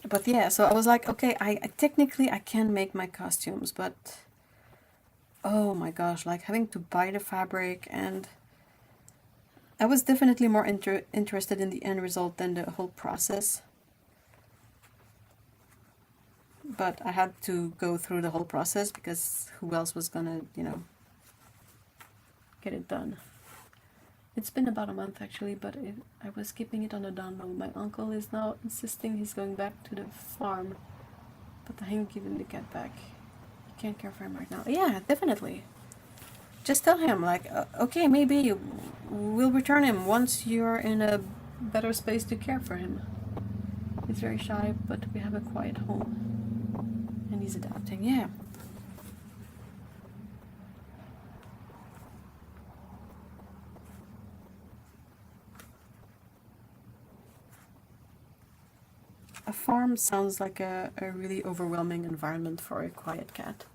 But yeah, so I was like, okay, I technically I can make my costumes, but oh my gosh, like having to buy the fabric, and I was definitely more interested in the end result than the whole process. But I had to go through the whole process because who else was gonna, you know, get it done. It's been about a month actually, but I was keeping it on the down low. My uncle is now insisting he's going back to the farm, but I ain't giving the cat back. You can't care for him right now. Yeah, definitely. Just tell him, like, okay, maybe we'll return him once you're in a better space to care for him. He's very shy, but we have a quiet home. And he's adapting, yeah. A farm sounds like a really overwhelming environment for a quiet cat.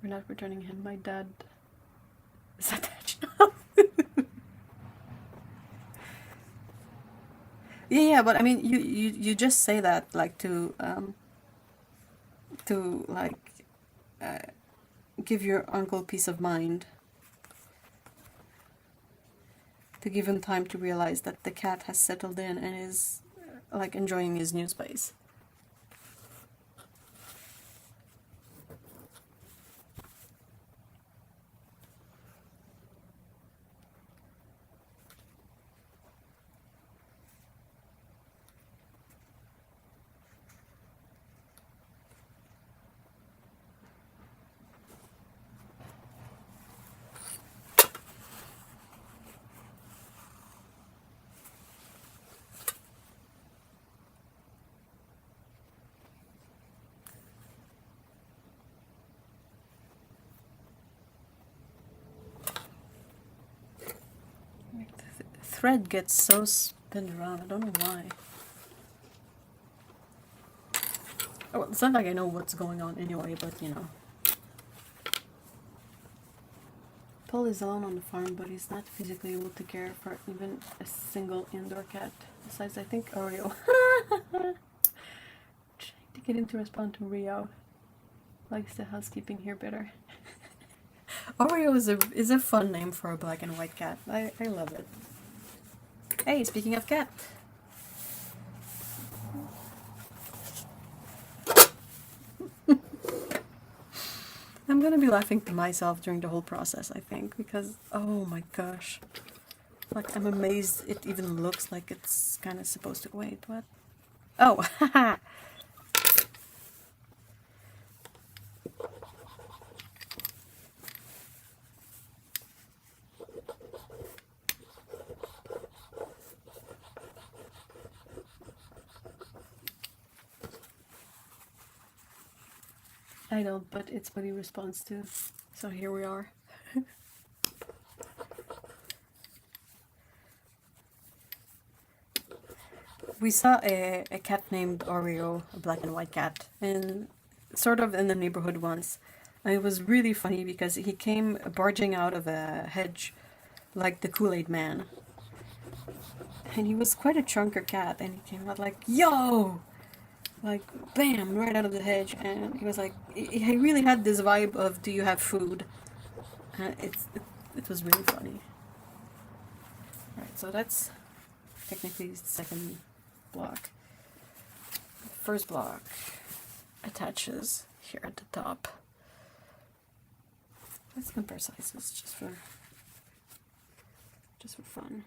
We're not returning him. My dad is attached now. Yeah, but I mean, you just say that like to like give your uncle peace of mind, to give him time to realize that the cat has settled in and is like enjoying his new space. The thread gets so spun around, I don't know why. Oh, well, it's not like I know what's going on anyway, but you know. Paul is alone on the farm, but he's not physically able to care for even a single indoor cat. Besides, I think Oreo. Trying to get him to respond to Rio. Likes the housekeeping here better. Oreo is a fun name for a black and white cat. I love it. Hey, speaking of cat. I'm gonna be laughing to myself during the whole process, I think, because oh my gosh. Like, I'm amazed it even looks like it's kind of supposed to... Wait, what? Oh, haha! I don't, but it's what he responds to. So here we are. We saw a cat named Oreo, a black and white cat, and sort of in the neighborhood once. And it was really funny because he came barging out of a hedge like the Kool-Aid Man. And he was quite a chunker cat, and he came out like, yo! Like, bam, right out of the hedge, and he was like, he really had this vibe of, do you have food? It was really funny. Alright, so that's technically the second block. First block attaches here at the top. Let's compare sizes just for fun.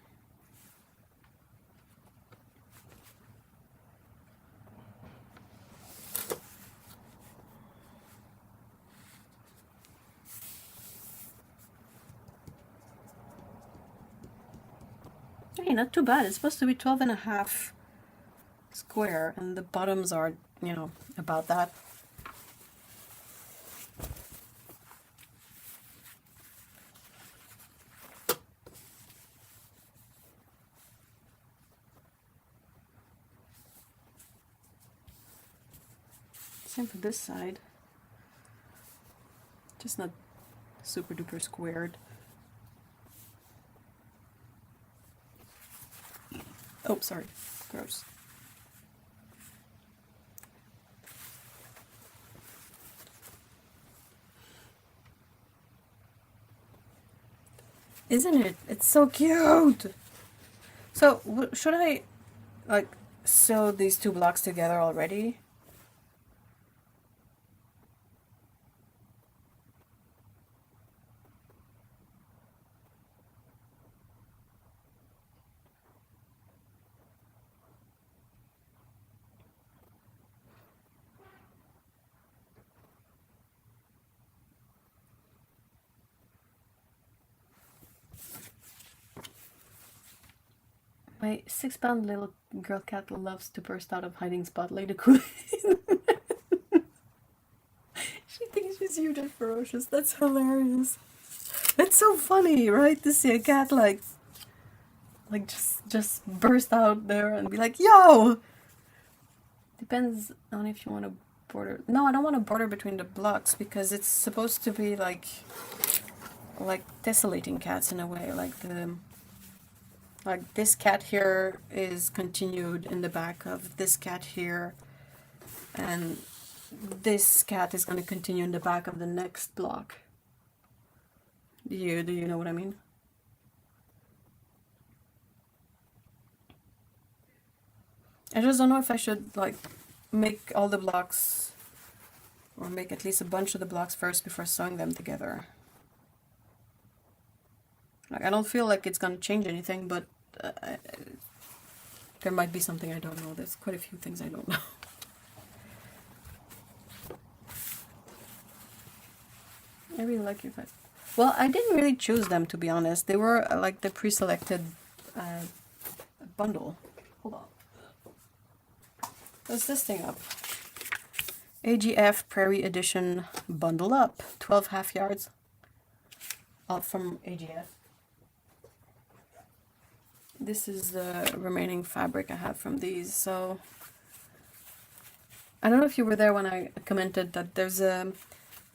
Hey, not too bad. It's supposed to be 12.5 square, and the bottoms are, you know, about that. Same for this side. Just not super duper squared. Oh, sorry. Gross. Isn't it? It's so cute! So, should I, like, sew these two blocks together already? My 6-pound little girl cat loves to burst out of hiding spot like the queen. She thinks she's huge and ferocious. That's hilarious. It's so funny, right? To see a cat like just burst out there and be like, "Yo!" Depends on if you want to border. No, I don't want to border between the blocks because it's supposed to be like tessellating cats in a way, like this cat here is continued in the back of this cat here, and this cat is going to continue in the back of the next block. Do you know what I mean? I just don't know if I should like make all the blocks, or make at least a bunch of the blocks first before sewing them together. Like, I don't feel like it's gonna change anything, but there might be something I don't know. There's quite a few things I don't know. I really like your fit. Well, I didn't really choose them, to be honest. They were like the pre-selected bundle. Hold on. What's this thing up? AGF Prairie Edition Bundle Up. 12 half yards. All from AGF. This is the remaining fabric I have from these, so I don't know if you were there when I commented that there's a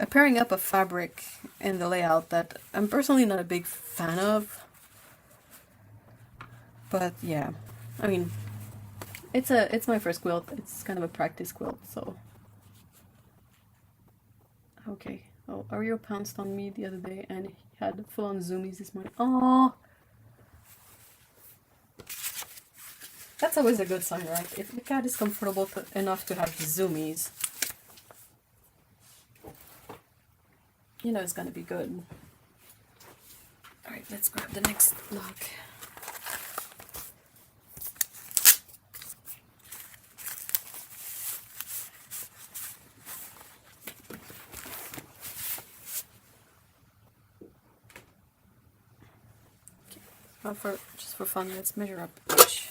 pairing up of fabric in the layout that I'm personally not a big fan of. But yeah, I mean, it's my first quilt. It's kind of a practice quilt, so okay. Oh, Ario pounced on me the other day and he had full-on zoomies this morning. Oh. That's always a good sign, right? If the cat is comfortable enough to have zoomies, you know it's gonna be good. Alright, let's grab the next block. Okay. Well, just for fun, let's measure up each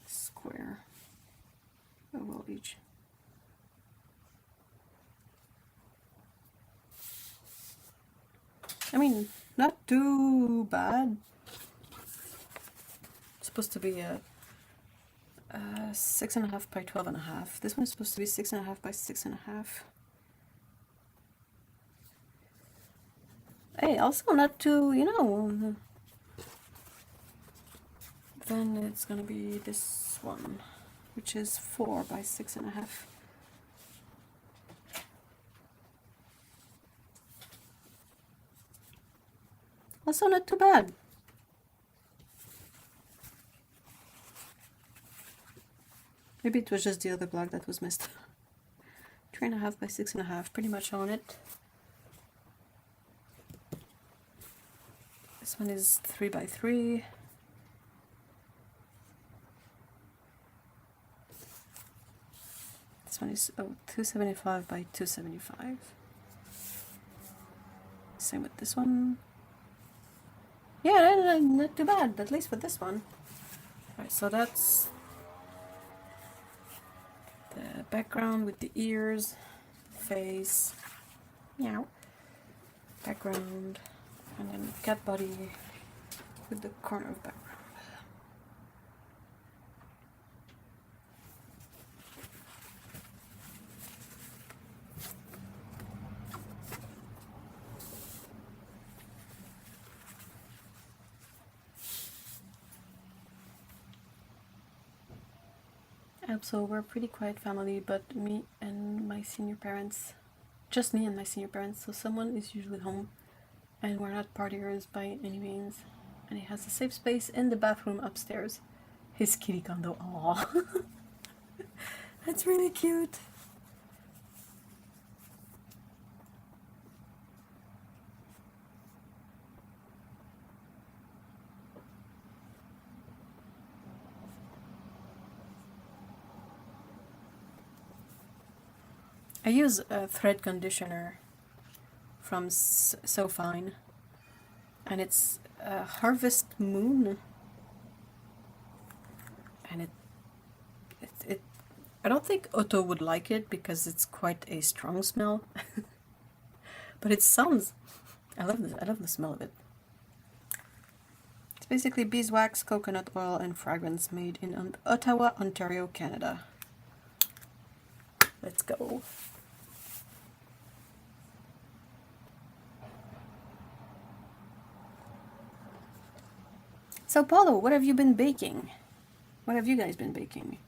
square. Oh, well, each. I mean, not too bad. It's supposed to be a 6.5 by 12.5. This one's supposed to be 6.5 by 6.5. Hey, also not too, you know. Then it's gonna be this one, which is 4 by 6.5. Also not too bad. Maybe it was just the other block that was missed. 3.5 by 6.5, pretty much on it. This one is 3 by 3. This one is 275 by 275. Same with this one. Yeah, not too bad, at least for this one. Alright, so that's the background with the ears, face, meow, background, and then cat body with the corner of background. Yep, so we're a pretty quiet family, but me and my senior parents, just me and my senior parents, so someone is usually home, and we're not partiers by any means. And he has a safe space in the bathroom upstairs. His kitty condo. Aw. That's really cute. I use a thread conditioner from So Fine, and it's Harvest Moon, and it I don't think Otto would like it because it's quite a strong smell, but it sounds. I love the smell of it. It's basically beeswax, coconut oil, and fragrance made in Ottawa, Ontario, Canada. Let's go. So Paulo, what have you been baking? What have you guys been baking?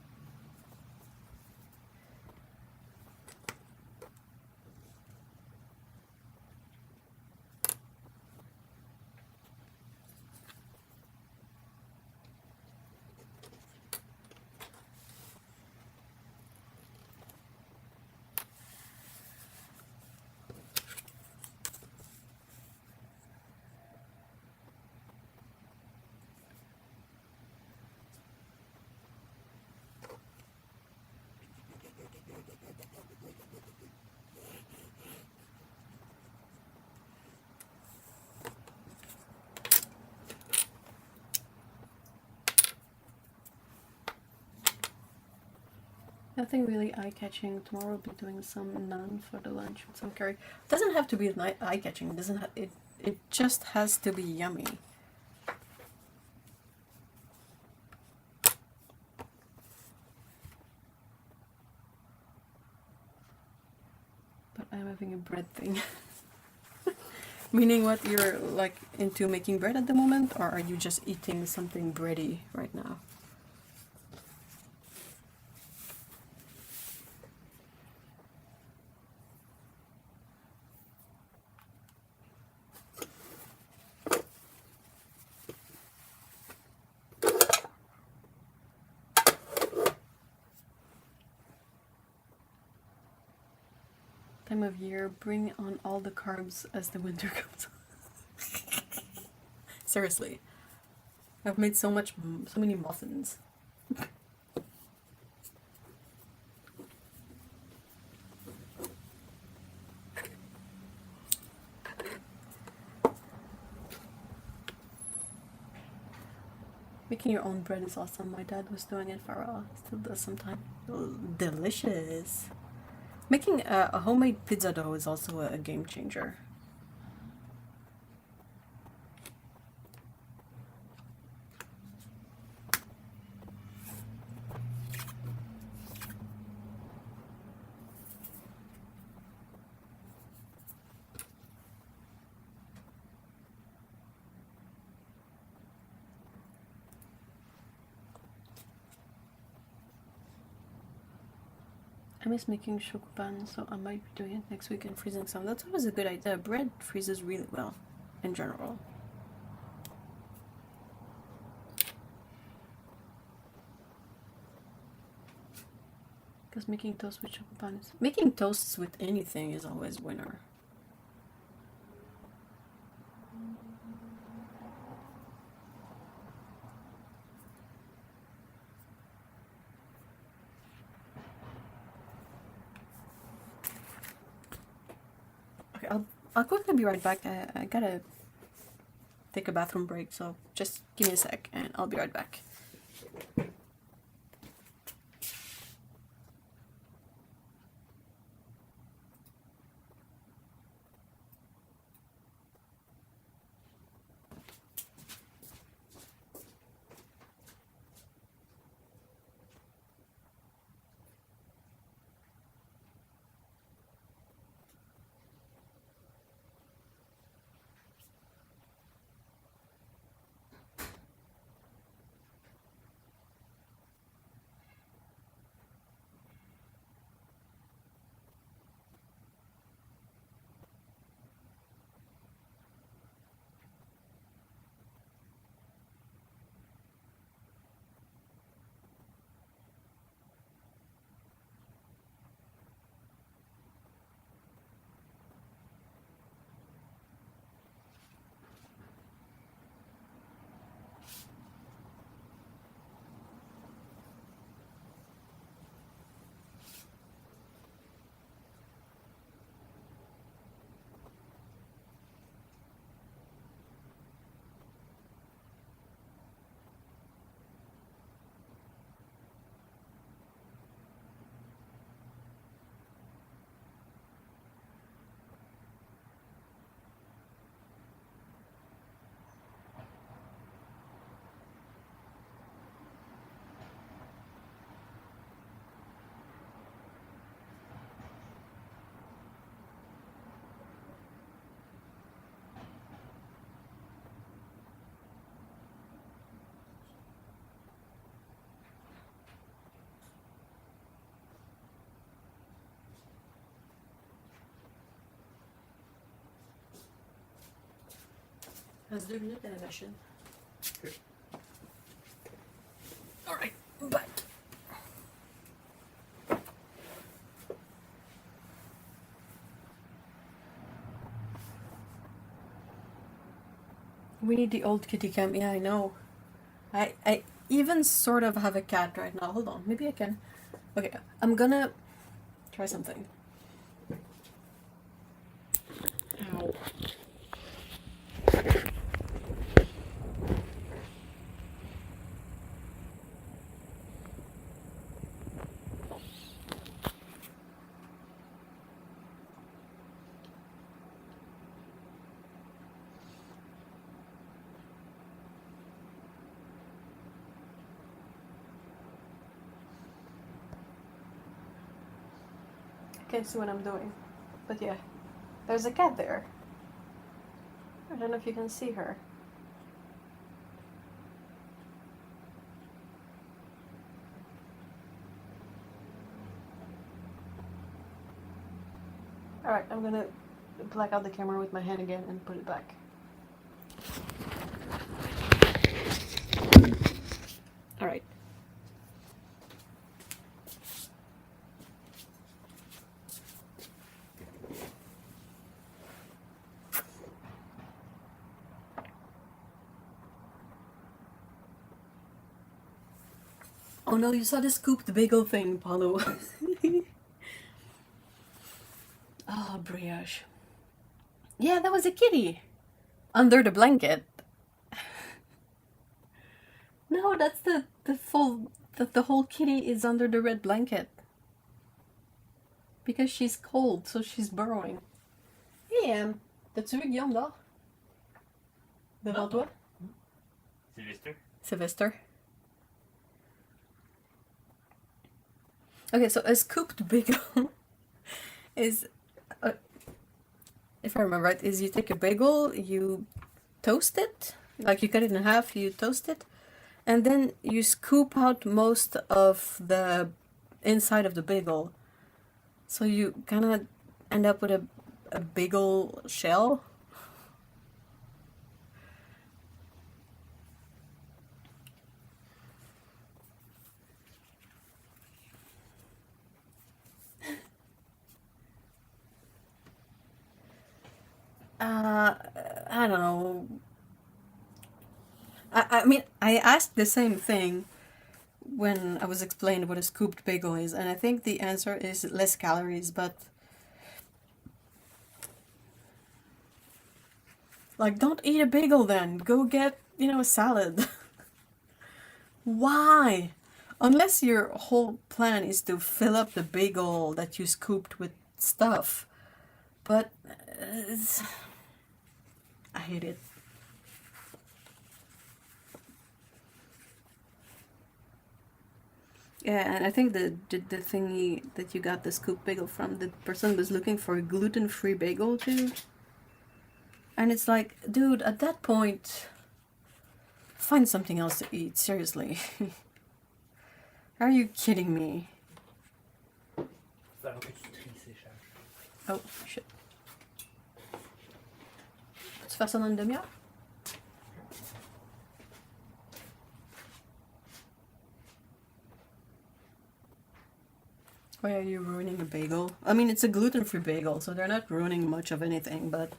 Nothing really eye-catching. Tomorrow we'll be doing some naan for the lunch with some curry. It doesn't have to be eye-catching. It just has to be yummy. But I'm having a bread thing. Meaning what, you're like into making bread at the moment, or are you just eating something bready right now? Time of year, bring on all the carbs as the winter comes. Seriously, I've made so many muffins. Making your own bread is awesome. My dad was doing it for a while. Still does sometimes. Delicious. Making a homemade pizza dough is also a game changer. I miss making chocopan, so I might be doing it next week and freezing some. That's always a good idea. Bread freezes really well, in general. Because making toast with chocopan is... Making toasts with anything is always winner. Okay, I'll quickly be right back. I gotta take a bathroom break, so just give me a sec and I'll be right back. Reste 2 minutes à la machine. Alright, I'm back. We need the old kitty cam. Yeah, I know. I even sort of have a cat right now. Hold on, maybe I can. Okay, I'm gonna try something. Ow. Can't see what I'm doing, but yeah, there's a cat there. I don't know if you can see her. Alright, I'm gonna black out the camera with my hand again and put it back. Alright. Oh no, you saw the scooped bagel thing, Paulo. Oh, brioche. Yeah, that was a kitty. Under the blanket. No, that's the whole kitty is under the red blanket. Because she's cold, so she's burrowing. Hey, t'as-tu vu Guillaume dehors? Devant toi? Sylvester? Sylvester. Okay, so a scooped bagel is, if I remember right, is you take a bagel, you toast it, like you cut it in half, you toast it, and then you scoop out most of the inside of the bagel. So you kind of end up with a bagel shell. I don't know. I mean, I asked the same thing when I was explained what a scooped bagel is, and I think the answer is less calories, but like, don't eat a bagel then. Go get, a salad. Why? Unless your whole plan is to fill up the bagel that you scooped with stuff. But I hate it. Yeah, and I think the thingy that you got the scoop bagel from, the person was looking for a gluten-free bagel too. And it's like, dude, at that point, find something else to eat, seriously. Are you kidding me? Oh, shit. Tu fais ça dans une demi-heure? Why are you ruining a bagel? I mean, it's a gluten-free bagel, so they're not ruining much of anything, but...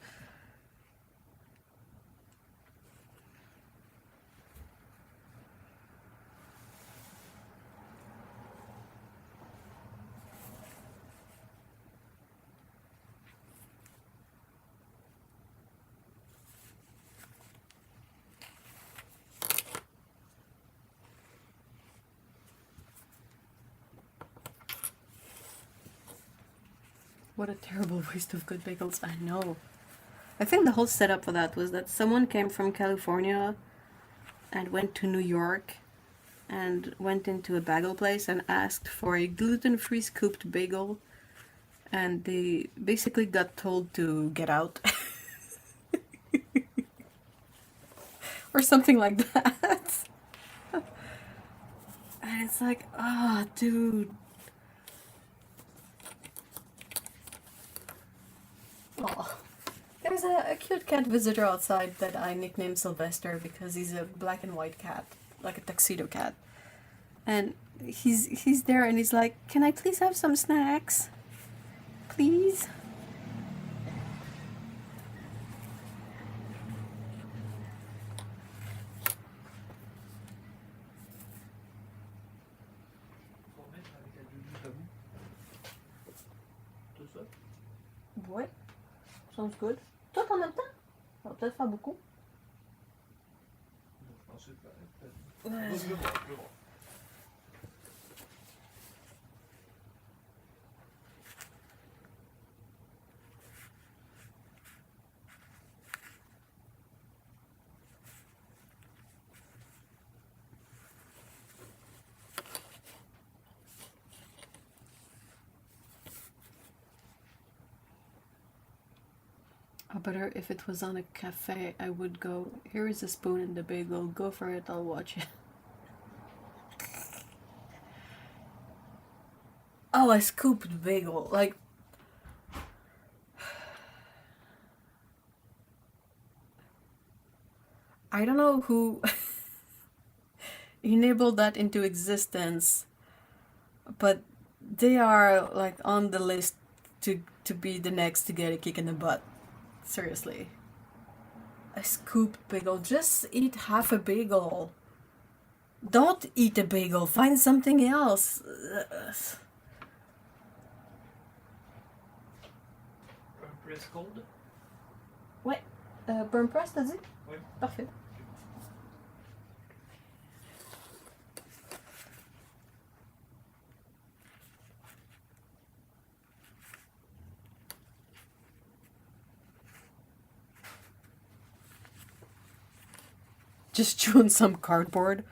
What a terrible waste of good bagels. I know. I think the whole setup for that was that someone came from California and went to New York and went into a bagel place and asked for a gluten-free scooped bagel, and they basically got told to get out. Or something like that. And it's like, ah, oh, dude. Oh, There's a cute cat visitor outside that I nicknamed Sylvester because he's a black and white cat, like a tuxedo cat. And he's there and he's like, "Can I please have some snacks? Please?" Faut mettre avec la doudoune comme tout ça. Ouais. Sounds good. Tout en même temps? Ça va peut-être faire beaucoup. Donc, je pensais que peut-être. Ouais. Je vais voir, je vais voir. I better if it was on a cafe, I would go, "Here is a spoon and the bagel, go for it, I'll watch it." Oh, I scooped bagel, like... I don't know who enabled that into existence, but they are like on the list to be the next to get a kick in the butt. Seriously. A scooped bagel. Just eat half a bagel. Don't eat a bagel. Find something else. Un press cold? Ouais. Burn press, t'as dit? Oui. Parfait. Just chew on some cardboard.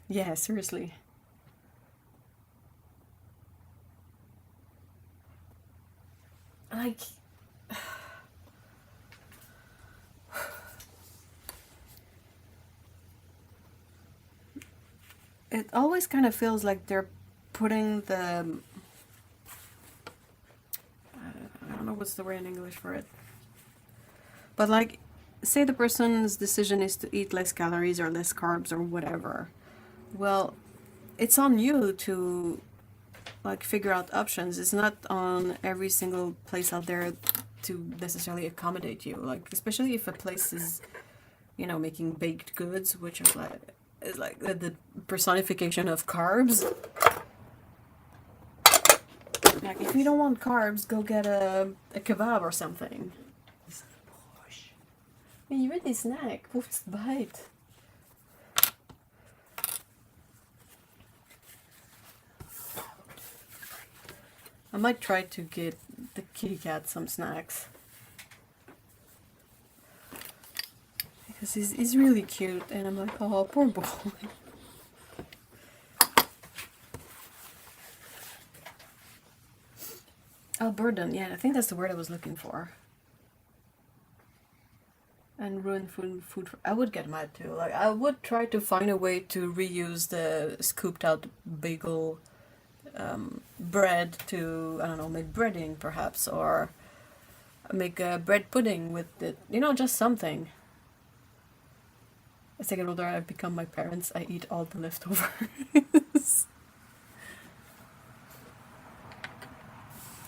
Yeah, seriously. Like... It always kind of feels like they're putting the... I don't know what's the word in English for it. But like, say the person's decision is to eat less calories or less carbs or whatever. Well, it's on you to like figure out options. It's not on every single place out there to necessarily accommodate you. Like, especially if a place is, you know, making baked goods, which is like the personification of carbs. Like, if you don't want carbs, go get a kebab or something. Mais il veut des snacks, pauvre petite bête. I might try to get the kitty cat some snacks. Because he's really cute, and I'm like, oh, poor boy. Oh, burden, yeah, I think that's the word I was looking for. And ruin food for, I would get mad too. Like, I would try to find a way to reuse the scooped out bagel bread to, I don't know, make breading perhaps, or make a bread pudding with it, you know, just something. As I get older, I've become my parents. I eat all the leftovers.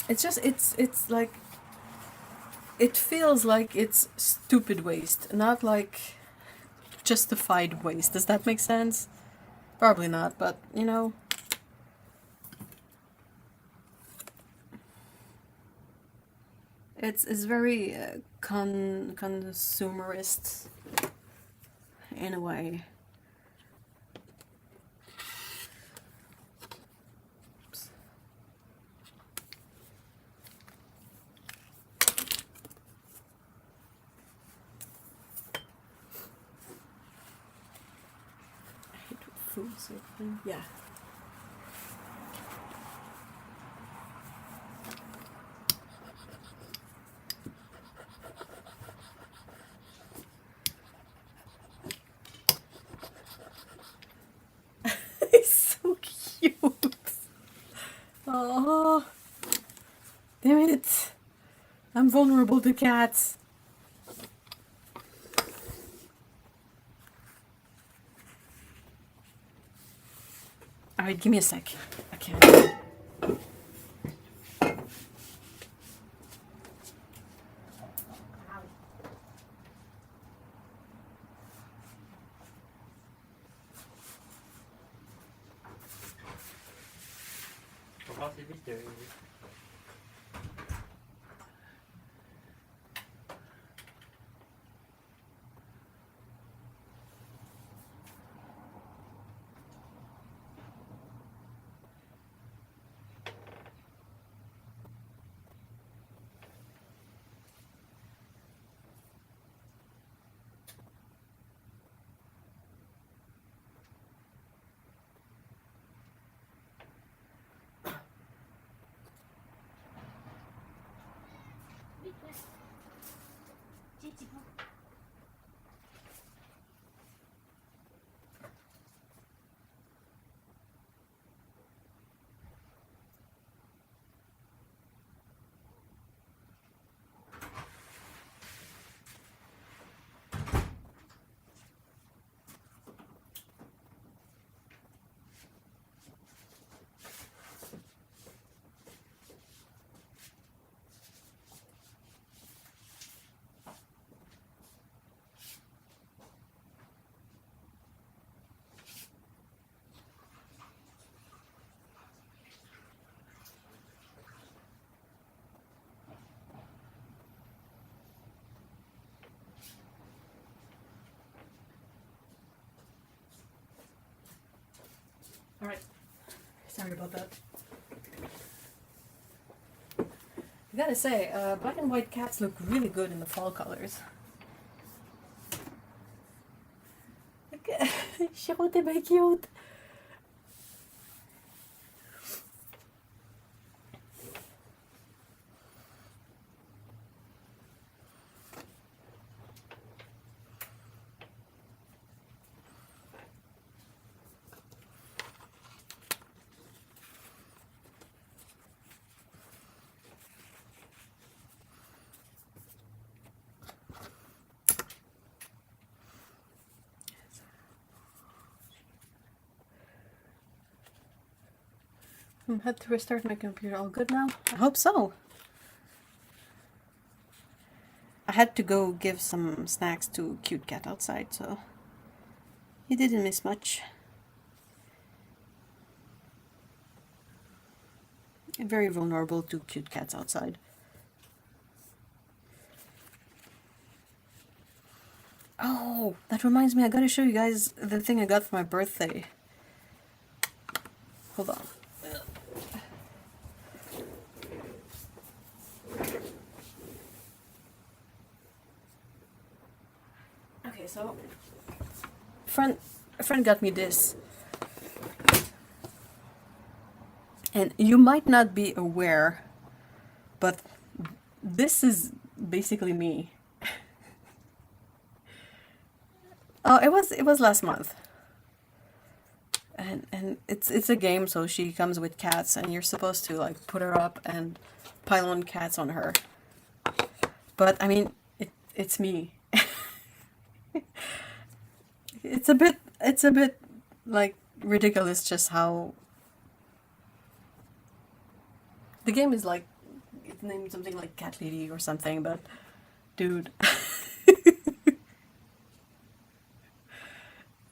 It's just, it's like, it feels like it's stupid waste, not like justified waste. Does that make sense? Probably not, but you know. It's very consumerist in a way. Oops. I hate food safety. Yeah. Oh, damn it. I'm vulnerable to cats. Alright, give me a sec. I can't. Alright. Sorry about that. I gotta say, black and white cats look really good in the fall colors. Chiro, t'es bien cute! I had to restart my computer. All good now? I hope so. I had to go give some snacks to Cute Cat outside, so he didn't miss much. Very vulnerable to cute cats outside. Oh, that reminds me, I gotta show you guys the thing I got for my birthday. Hold on. Okay, so a friend got me this. And you might not be aware, but this is basically me. Oh, it was last month. And it's a game, so she comes with cats and you're supposed to like put her up and pile on cats on her. But I mean, it's me. It's a bit like ridiculous just how the game is like, it's named something like Cat Lady or something, but dude.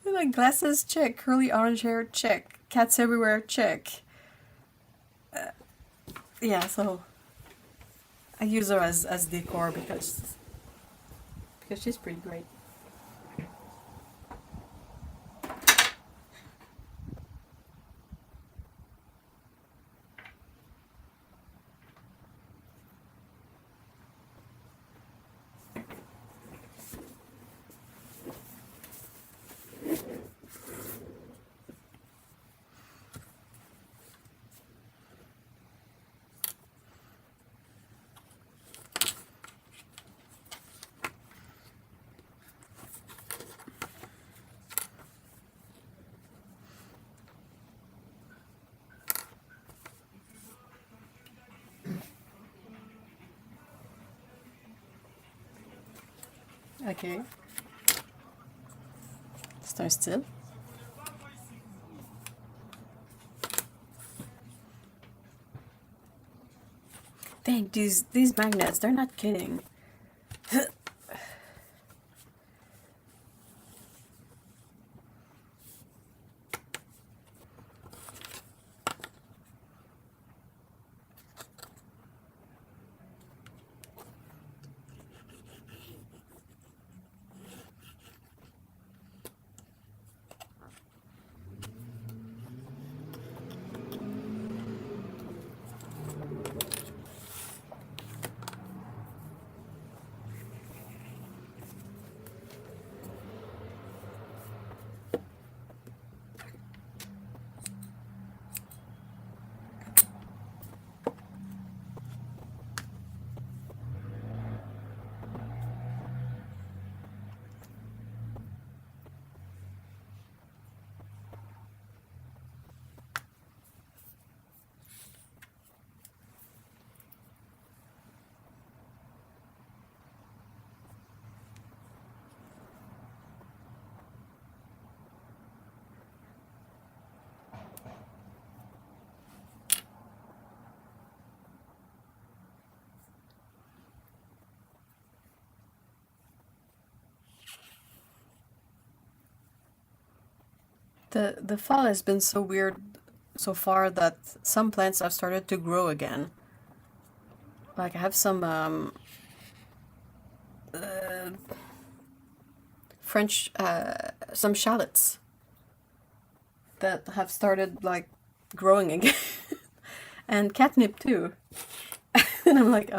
Like glasses, check. Curly orange hair, check. Cats everywhere, check. Yeah, so I use her as decor because she's pretty great. Okay. Start still. Dang, these magnets, they're not kidding. The fall has been so weird so far that some plants have started to grow again. Like I have some French some shallots that have started like growing again. And catnip too. And I'm like,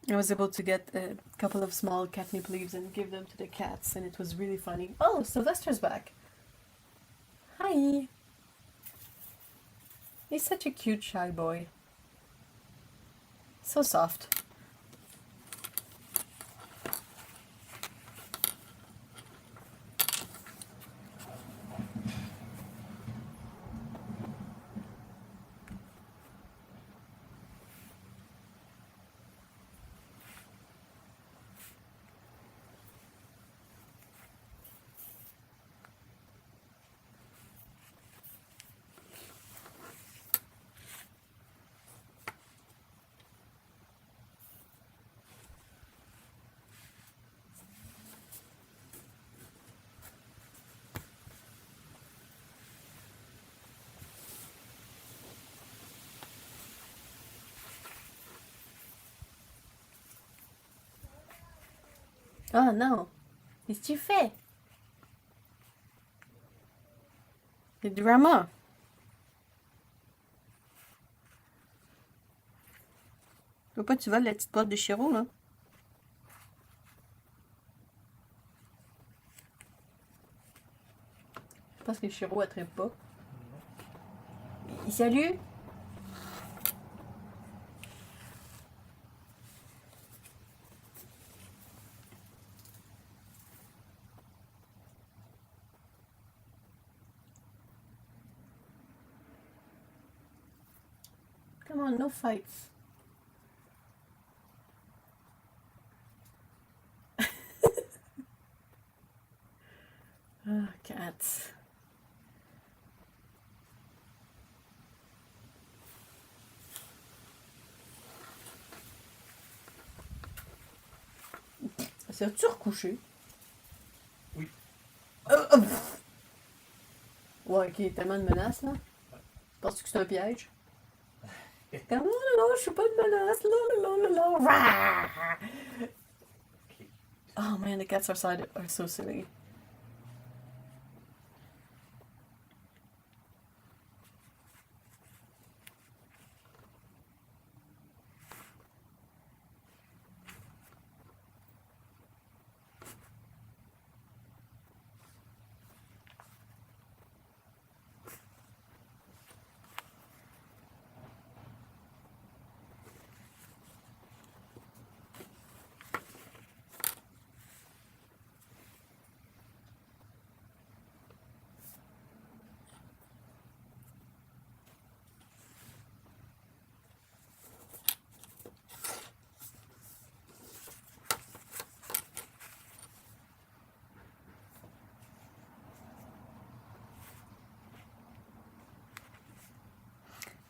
I was able to get a couple of small catnip leaves and give them to the cats, and it was really funny. Oh, Sylvester's back. Hi. He's such a cute shy boy. So soft. Oh non, qu'est-ce que tu fais? C'est du drama. Faut pas que tu voles la petite boîte de Chiro, là. Je pense que Chiro attrape pas. Salut! Come on, no fights. Oh, cats. Serais-tu recouché? Oui. Ouais, ok, tellement de menaces, là. Penses-tu que c'est un piège? Comme, oh là là, je suis pas une menace, là là là là là. Okay. Oh man, the cats outside are so silly.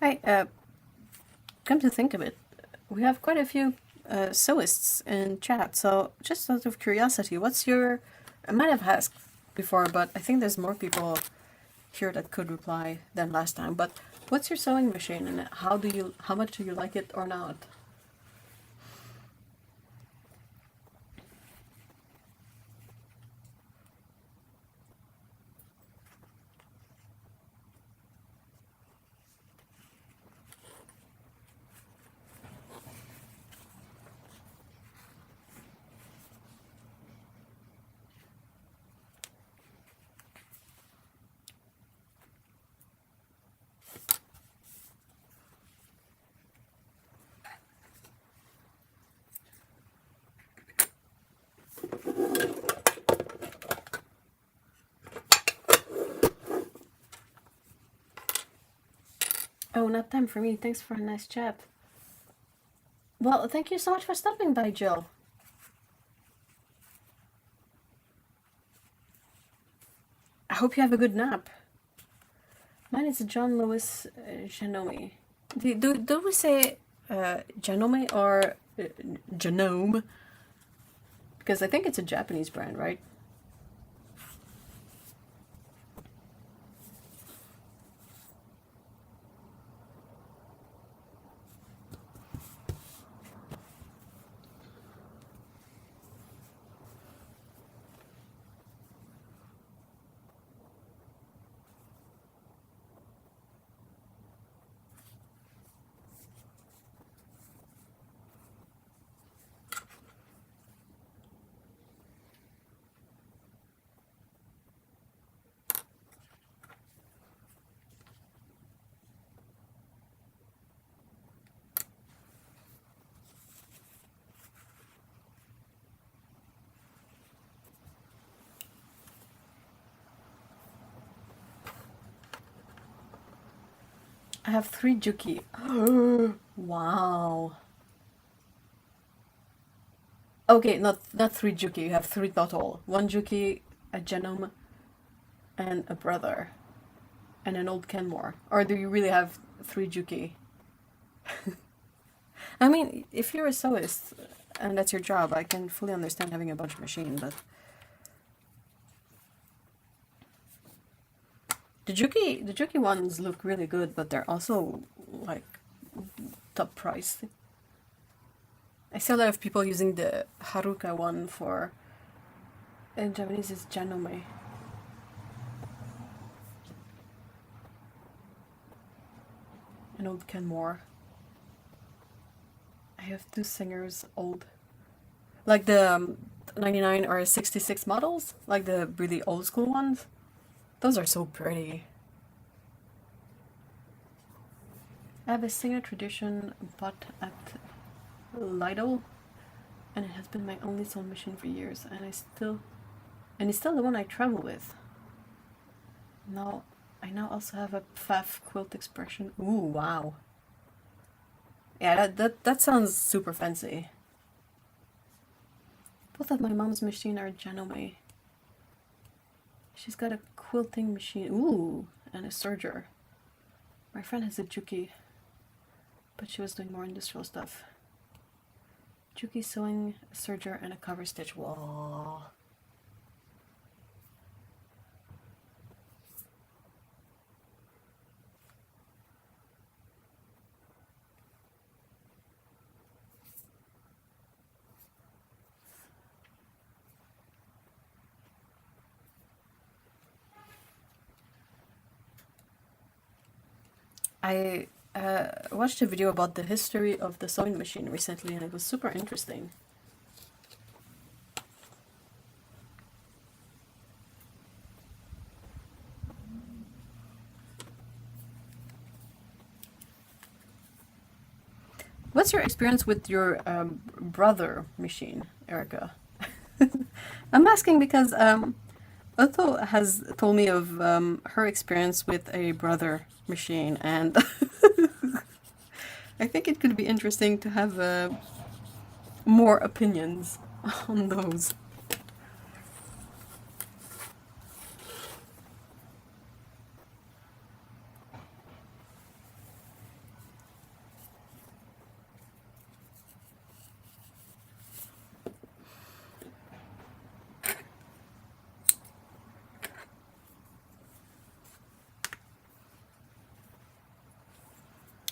Hey, come to think of it, we have quite a few sewists in chat, so just out of curiosity, what's your... I might have asked before, but I think there's more people here that could reply than last time, but what's your sewing machine and how much do you like it or not? Oh, not time for me. Thanks for a nice chat. Well, thank you so much for stopping by, Jill. I hope you have a good nap. Mine is John Lewis Genome. Do we say Genome or Genome? Because I think it's a Japanese brand, right? I have 3 Juki. Wow. Okay, not 3 Juki. You have 3 total. 1 Juki, a Genome, and a brother, and an old Kenmore. Or do you really have 3 Juki? I mean, if you're a sewist and that's your job, I can fully understand having a bunch of machine, but the Juki ones look really good, but they're also like top price. I see a lot of people using the Haruka one for, in Japanese is Janome. An old Kenmore. I have 2 singers old. Like the 99 or 66 models, like the really old school ones. Those are so pretty. I have a Singer Tradition bought at Lidl, and it has been my only sewing machine for years, and it's still the one I travel with. Now I also have a Pfaff Quilt Expression. Ooh, wow. Yeah, that sounds super fancy. Both of my mom's machine are Janome. She's got a quilting machine. Ooh, and a serger. My friend has a Juki, but she was doing more industrial stuff. Juki sewing, a serger, and a cover stitch. Whoa. I watched a video about the history of the sewing machine recently, and it was super interesting. What's your experience with your brother machine, Erica? I'm asking because Otto has told me of her experience with a brother machine, and I think it could be interesting to have more opinions on those.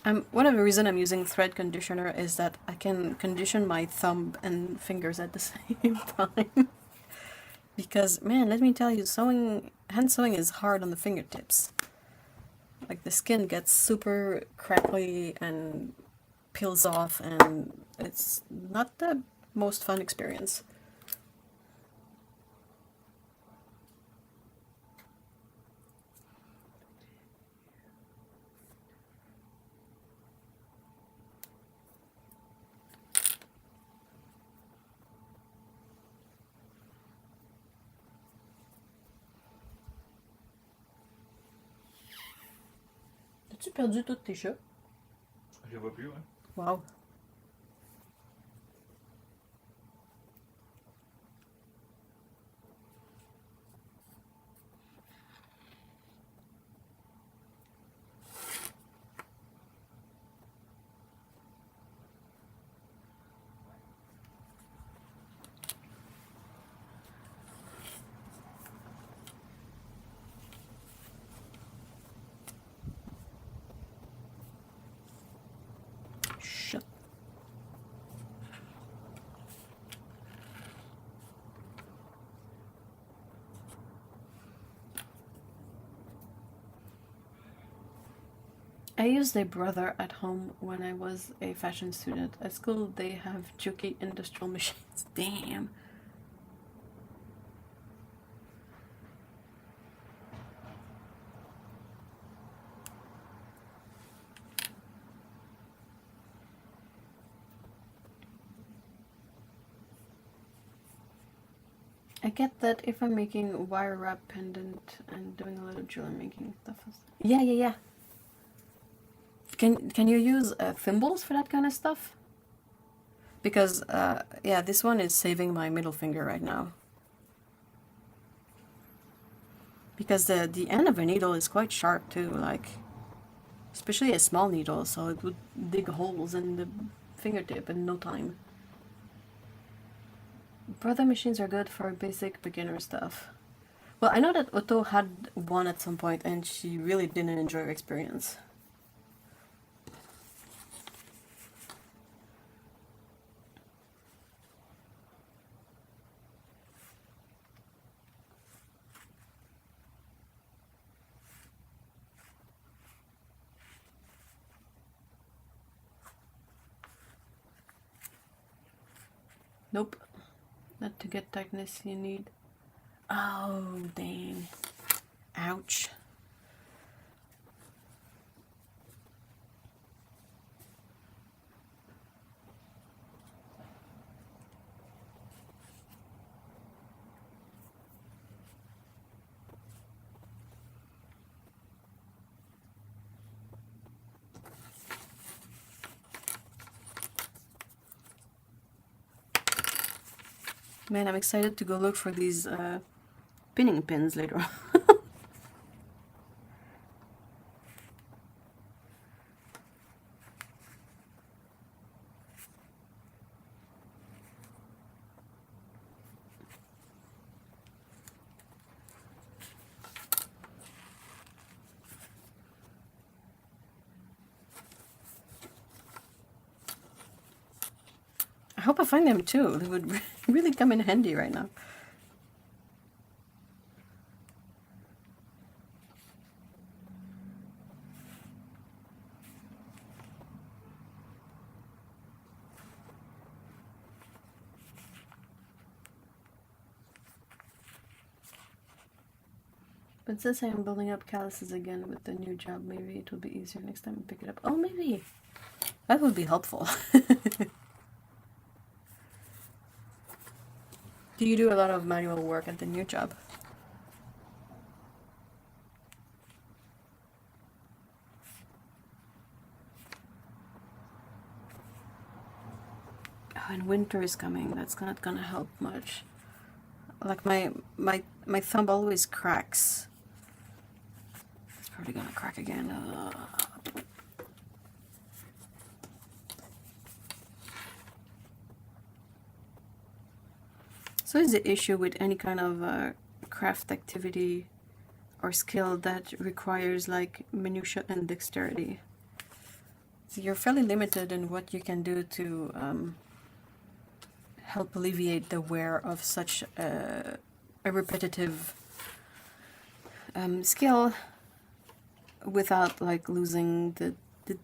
One of the reasons I'm using thread conditioner is that I can condition my thumb and fingers at the same time. Because, man, let me tell you, hand sewing is hard on the fingertips. Like, the skin gets super crackly and peels off, and it's not the most fun experience. As-tu perdu tous tes chats? Je les vois plus, ouais. Wow. Shut. I used a brother at home when I was a fashion student. At school, they have Juki industrial machines. Damn. I get that if I'm making wire wrap pendant and doing a little jewelry making stuff. Yeah. Can you use thimbles for that kind of stuff? Because yeah, this one is saving my middle finger right now. Because the end of a needle is quite sharp too, like especially a small needle, so it would dig holes in the fingertip in no time. Brother machines are good for basic beginner stuff. Well, I know that Otto had one at some point and she really didn't enjoy her experience. Nope. Not to get tightness you need. Oh, dang. Ouch. Man, I'm excited to go look for these pinning pins later on. I hope I find them too. They would really come in handy right now. But since I am building up calluses again with the new job, maybe it will be easier next time to pick it up. Oh, maybe. That would be helpful. Do you do a lot of manual work at the new job? Oh, and winter is coming. That's not gonna help much. Like my thumb always cracks. It's probably gonna crack again. So is the issue with any kind of craft activity or skill that requires like minutia and dexterity? So you're fairly limited in what you can do to help alleviate the wear of such a repetitive skill without like losing the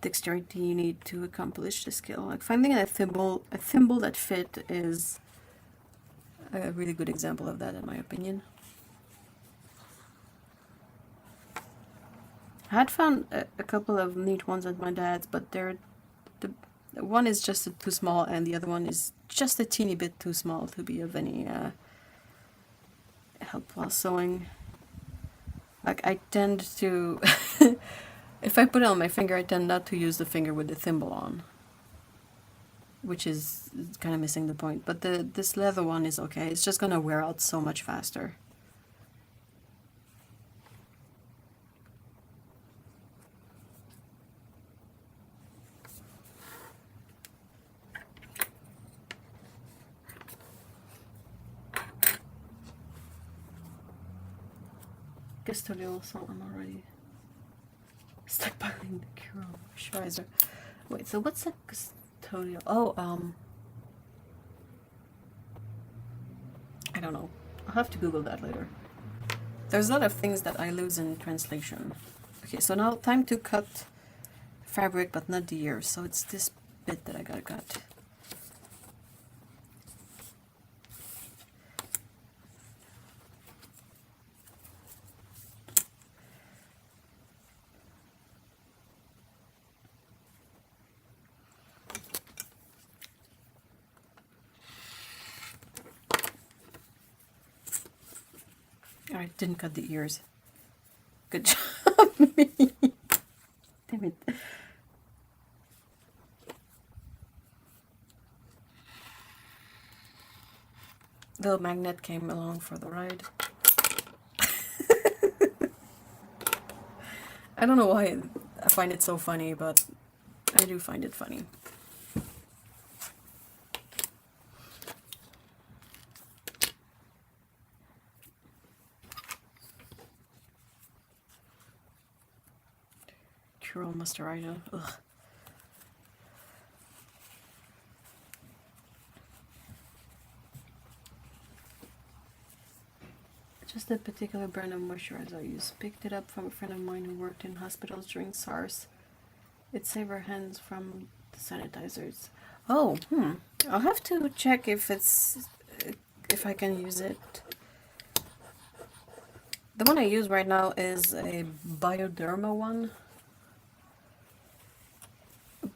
dexterity you need to accomplish the skill. Like finding a thimble that fit is a really good example of that, in my opinion. I had found a couple of neat ones at my dad's, but the one is just too small, and the other one is just a teeny bit too small to be of any help while sewing. Like I tend to, if I put it on my finger, I tend not to use the finger with the thimble on, which is kind of missing the point. But this leather one is okay. It's just gonna wear out so much faster. Caturday also, I'm already stockpiling the Cure moisturizer. Wait, so what's a custodial? Oh, I don't know. I'll have to Google that later. There's a lot of things that I lose in translation. Okay, so now time to cut fabric, but not the ears. So it's this bit that I gotta cut. Alright, didn't cut the ears. Good job, me. Damn it. Little magnet came along for the ride. I don't know why I find it so funny, but I do find it funny. Curl moisturizer. Ugh. Just a particular brand of moisturizer I use. Picked it up from a friend of mine who worked in hospitals during SARS. It saved her hands from the sanitizers. Oh, I'll have to check if I can use it. The one I use right now is a Bioderma one.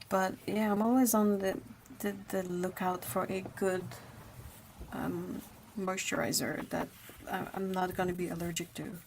But yeah, I'm always on the lookout for a good moisturizer that I'm not going to be allergic to.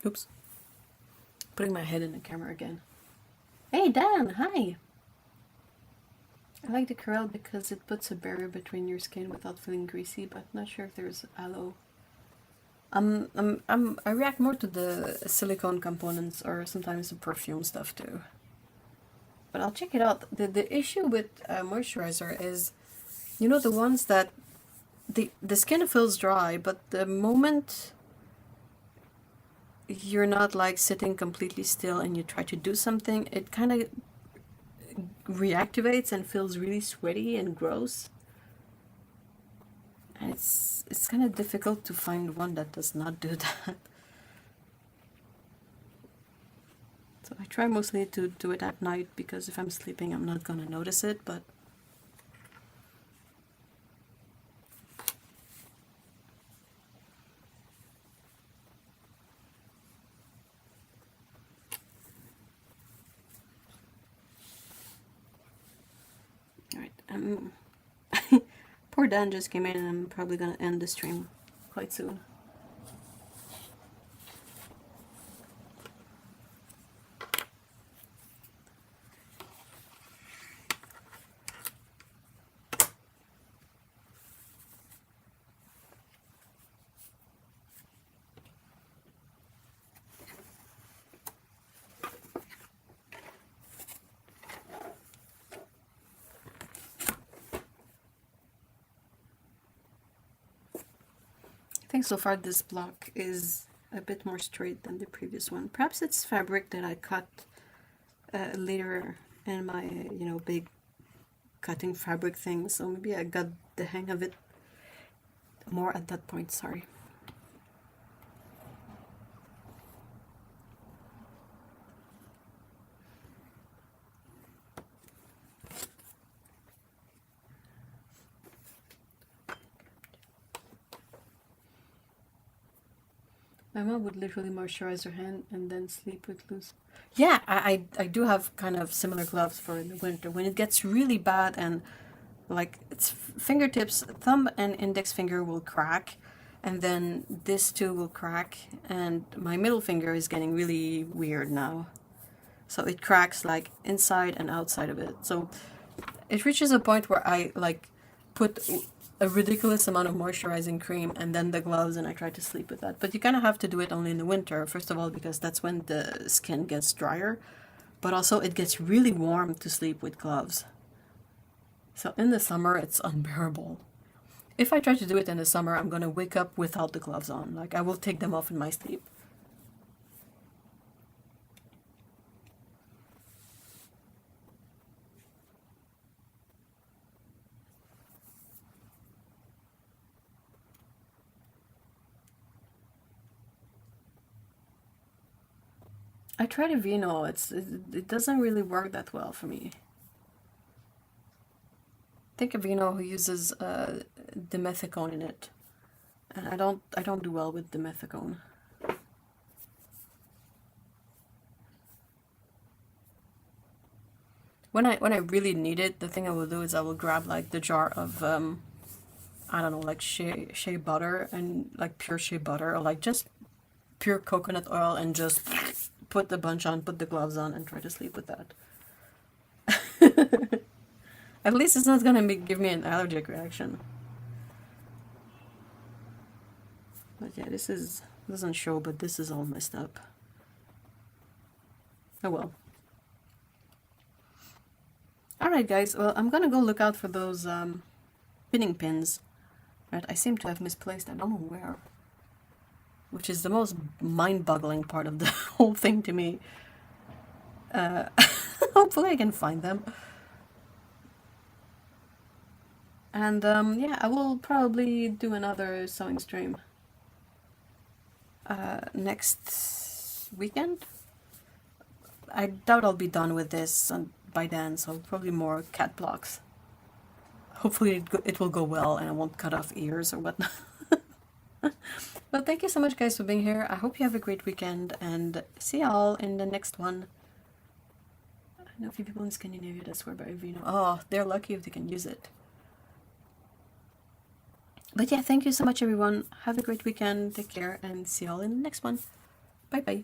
Oops. Putting my head in the camera again. Hey Dan, hi! I like the Corel because it puts a barrier between your skin without feeling greasy, but not sure if there's aloe. I react more to the silicone components or sometimes the perfume stuff too. But I'll check it out. The issue with moisturizer is, you know, the ones that the skin feels dry, but the moment you're not like sitting completely still and you try to do something, it kind of reactivates and feels really sweaty and gross. And it's kind of difficult to find one that does not do that. So I try mostly to do it at night because if I'm sleeping I'm not gonna notice it, but Um, poor Dan just came in and I'm probably gonna end the stream quite soon. I think so far this block is a bit more straight than the previous one. Perhaps it's fabric that I cut later in my, you know, big cutting fabric thing. So maybe I got the hang of it more at that point, sorry. My mom would literally moisturize her hand and then sleep with loose. Yeah, I do have kind of similar gloves for the winter. When it gets really bad and like it's fingertips, thumb and index finger will crack, and then this too will crack, and my middle finger is getting really weird now. So it cracks like inside and outside of it. So it reaches a point where I like put a ridiculous amount of moisturizing cream and then the gloves, and I try to sleep with that. But you kind of have to do it only in the winter, first of all, because that's when the skin gets drier, but also it gets really warm to sleep with gloves. So in the summer, it's unbearable. If I try to do it in the summer, I'm gonna wake up without the gloves on. Like, I will take them off in my sleep. I tried a Vino. It doesn't really work that well for me. I think a Vino who uses dimethicone in it, and I don't do well with dimethicone. When I really need it, the thing I will do is I will grab like the jar of I don't know, like shea butter, and like pure shea butter, or like just pure coconut oil, and just put the bunch on, put the gloves on, and try to sleep with that. At least it's not gonna give me an allergic reaction. But yeah, this doesn't show, but this is all messed up. Oh well. Alright guys, well, I'm gonna go look out for those pinning pins. Right, I seem to have misplaced, I don't know where. Which is the most mind-boggling part of the whole thing to me. Hopefully I can find them. And yeah, I will probably do another sewing stream next weekend. I doubt I'll be done with this by then, so probably more cat blocks. Hopefully it will go well and I won't cut off ears or whatnot. Well, thank you so much guys for being here. I hope you have a great weekend, and see y'all in the next one. I know a few people in Scandinavia that swear by Vino. Oh, they're lucky if they can use it. But yeah, thank you so much everyone. Have a great weekend, take care, and see y'all in the next one. Bye bye.